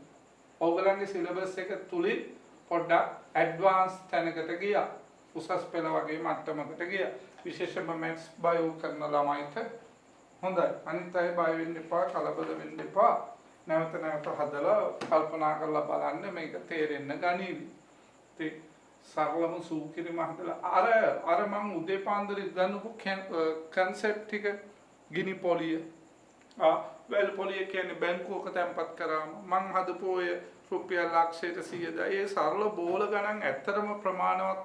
ඕගලන්ගේ සිලබස් එක තුලින් පොඩ්ඩක් ඇඩ්වාන්ස් තැනකට ගියා. උසස් පෙළ වගේ මට්ටමකට ගියා. විශේෂයෙන්ම මැත්ස් බයෝ කරන ළමයිට හොඳයි. අනිත් අය බය වෙන්න එපා, කලබල වෙන්න එපා. නැවත නැවත හදලා කල්පනා කරලා බලන්න මේක තේරෙන්න ගනීවි. ඉතින් සරලම සූකිරිම හදලා අර මං උදේ පාන්දර ගන්නපු කන්සෙප්ට් ටික ගිනි පොලිය වැල් පොලිය කියන්නේ බැංකුවක තැන්පත් කරාම මං හදපු ඔය රුපියල් ලක්ෂයට 100,000 ඒ සරල බෝල ගණන් ඇත්තටම ප්‍රමාණවත්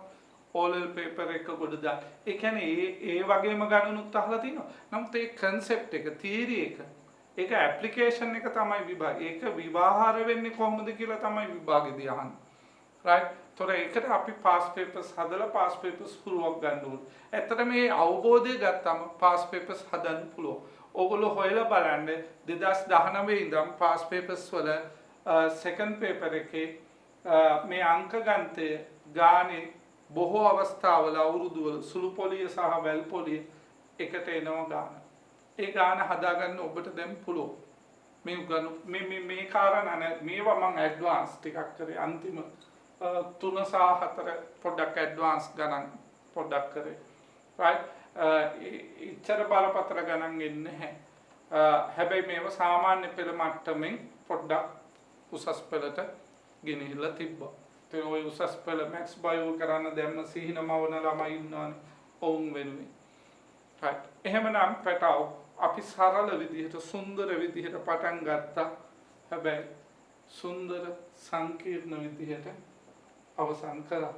ඕලෙල් පේපර් එක ගොඩ දාන්න. ඒ කියන්නේ ඒ වගේම ගණනුත් අහලා තිනවා. නමුත් ඒ කන්සෙප්ට් එක තියරි එක ඒක ඇප්ලිකේෂන් එක තමයි විභාගය. ඒක විවාහාර වෙන්නේ කොහොමද කියලා තමයි විභාගෙදී අහන්නේ. right තොර ඒකට අපි පාස් පේපර්ස් හදලා පාස් පේපර්ස් පුරුවක් ගන්න ඕනේ. ඇත්තට මේ අවබෝධය ගත්තම පාස් පේපර්ස් හදන්න පුළුවන්. ඕගොල්ලෝ හොයලා බලන්න 2019 ඉඳන් පාස් පේපර්ස් වල සෙකන්ඩ් පේපර් එකේ මේ අංක ගණිතය ගානේ බොහෝ අවස්ථාවල අවුරුදු වල සුළු පොලිය සහ වැල් පොලිය එකට එනවා ගාන. ඒ ගාන හදාගන්න ඔබට දැන් පුළුවන්. මේ උගන්නු මේ කාරණා මේවා මම ඇඩ්වාන්ස් ටිකක් කරේ අන්තිම 3 සහ 4 පොඩ්ඩක් ඇඩ්වාන්ස් ගණන් පොඩ්ඩක් කරේ. right ඉච්ඡර බරපතල ගණන් එන්නේ නැහැ. හැබැයි මේවා සාමාන්‍ය පෙළ මට්ටමින් පොඩ්ඩක් උසස් පෙළට ගෙනිහිල්ලා තිබ්බා. ඒ ඔය උසස් පෙළ මැක්ස් බයෝ කරන්න දැම්ම සිහිනමවන ළමයි ඉන්නවනේ. ඔවුන් වෙනුවෙන්. right එහෙමනම් පැටව අපි සරල විදිහට සුන්දර විදිහට පටන් ගත්තා. හැබැයි සුන්දර සංකීර්ණ විදිහට අවසන් කළා.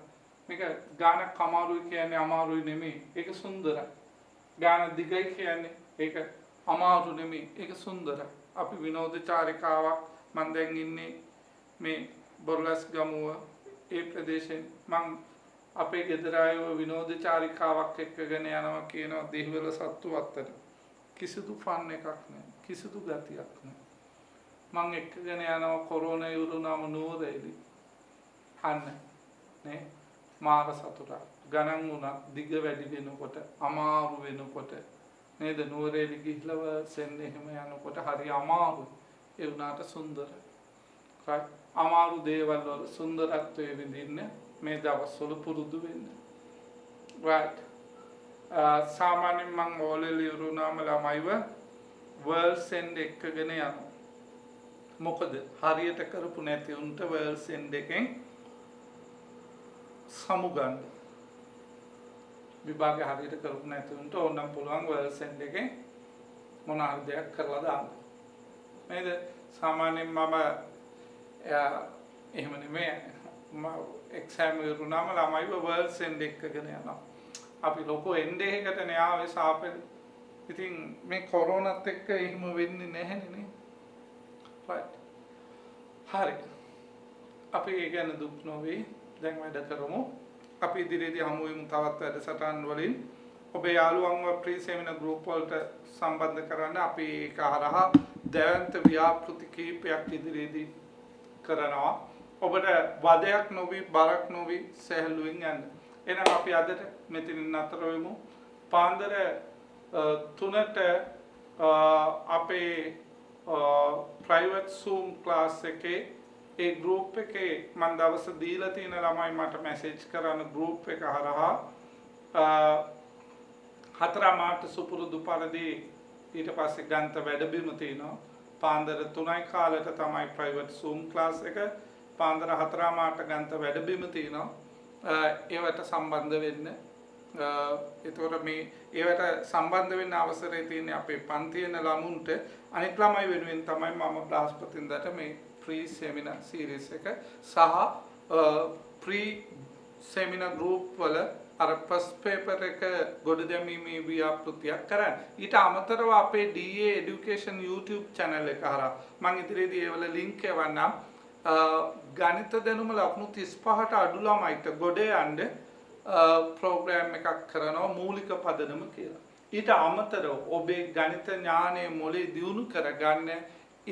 මේක ගානක් අමාරුයි කියන්නේ අමාරුයි නෙමෙයි. ඒක සුන්දරයි. ගාන දිගයි කියන්නේ ඒක අමාරු නෙමෙයි. ඒක සුන්දරයි. අපි විනෝද චාරිකාවක් මම දැන් ඉන්නේ මේ බොරලස් ගමුව ඒ ප්‍රදේශයෙන් මම අපේ ගෙදර ආයව විනෝද චාරිකාවක් එක්කගෙන යනවා කියනවා දෙහිවල සත්තු අත්තර. කිසිදු ෆන් එකක් නැහැ. කිසිදු ගතියක් නැහැ. මම එක්කගෙන යනවා කොරෝනා යුරුනාම නුවරඑලි. අන්න නේ මාර සතුටක්. ගණන් උනක් දිග වැඩි වෙනකොට අමාරු වෙනකොට නේද නුවරඑලි ගිහිලව සෙන් එහෙම යනකොට හරි අමාරුයි. ඒ උනාට සුන්දරයි. අමාරු දේවල් වල සුන්දරත්වයේ විඳින්න මේ දවස්වල පුරුදු වෙන්න. right සාමාන්‍යයෙන් මම ඕලෙලි යුරුනාම ළමයිව වර්ල්ඩ් සෙන්ඩ් එකගෙන යනවා. මොකද හරියට කරපු නැති උන්ට වර්ල්ඩ් සෙන්ඩ් එකෙන් සමුගන්න. විභාගය හරියට කරපු නැති උන්ට ඕනම් පුළුවන් වර්ල්ඩ් සෙන්ඩ් එකෙන් මොන හරි දෙයක් කරලා දාන්න. නේද? සාමාන්‍යයෙන් මම එහෙම නෙමෙයි එක්සෑම් යුරුනාම ළමයිව වර්ල්ඩ් සෙන්ඩ් එකගෙන යනවා. අපි ලොකෝ එන්ඩේ එකටනේ ආවේ සාපෙල. ඉතින් මේ කොරෝනාත් එක්ක එහෙම වෙන්නේ නැහැනේ නේ. right. හරි. අපි ඒ ගැන දුක් නොවේ. දැන් වැඩ කරමු. අපි ඉදිරියේදී හමු වෙමු තවත් වැඩසටහන් වලින්. ඔබේ යාළුවන්ව ප්‍රී සෙමිනාර් ගෲප් වලට සම්බන්ධ කරන්න අපි ඒක හරහා දැවැන්ත ව්‍යාපෘති කීපයක් ඉදිරියේදී කරනවා. ඔබට වදයක් නොවි බරක් නොවි සැහැල්ලුවෙන් යන්න. එහෙනම් අපි අදට මෙතනින් නතර වෙමු. පාන්දර 3ට අපේ ප්‍රයිවට් Zoom ක්ලාස් එකේ ඒ ගෲප් එකේ මම දවස් දීලා තියෙන ළමයි මට මැසේජ් කරන ගෲප් එක හරහා 4 මාර්ච් සුපුරුදු පරිදි ඊට පස්සේ ගන්ත වැඩබිම තියෙනවා. පාන්දර 3යි කාලයට තමයි ප්‍රයිවට් Zoom ක්ලාස් එක. පාන්දර 4 මාර්ච් ගන්ත වැඩබිම තියෙනවා. ඒවට සම්බන්ධ වෙන්න. ඒතකොට මේ ඒවට සම්බන්ධ වෙන්න අවසරය තියෙන්නේ අපේ පන්තියන ළමුන්ට. අනිත් ළමයි වෙනුවෙන් තමයි මම බ්‍රහස්පතින්දාට මේ ප්‍රී සෙමිනාර් සීරීස් එක සහ ප්‍රී සෙමිනාර් ගෲප් වල අර ෆස්ට් පේපර් එක ගොඩ දැමීමේ ව්‍යාපෘතියක් කරන්න. ඊට අමතරව අපේ DA Education YouTube channel එක හරහා මම ඉදිරියේදී ඒවල link එවන්නම්. ගණිත දැනුම ලකුණු 35ට අඩු ළමයිට ගොඩ යන්න ප්‍රෝග්‍රෑම් එකක් කරනවා මූලික පදනම කියලා. ඊට අමතරව ඔබේ ගණිත ඥානය මොලේ දියුණු කරගන්න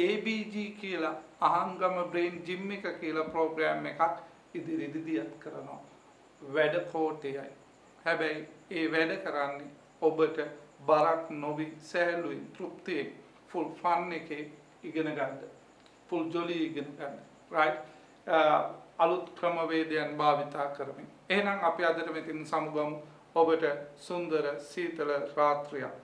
ABG කියලා අහංගම බ්‍රේන් ජිම් එක කියලා ප්‍රෝග්‍රෑම් එකක් ඉදිරියේදී දියත් කරනවා. වැඩ කෝටයයි. හැබැයි ඒ වැඩ කරන්නේ ඔබට බරක් නොවි සැහැල්ලුවෙන් තෘප්තියෙන් ෆුල් ෆන් එකේ ඉගෙන ගන්න. ෆුල් ජොලි ඉගෙන ගන්න. right අලුත් ක්‍රමවේදයන් භාවිතා කරමින්. එහෙනම් අපි අදට මෙතින් සමුගමු. ඔබට සුන්දර සීතල රාත්‍රියක්.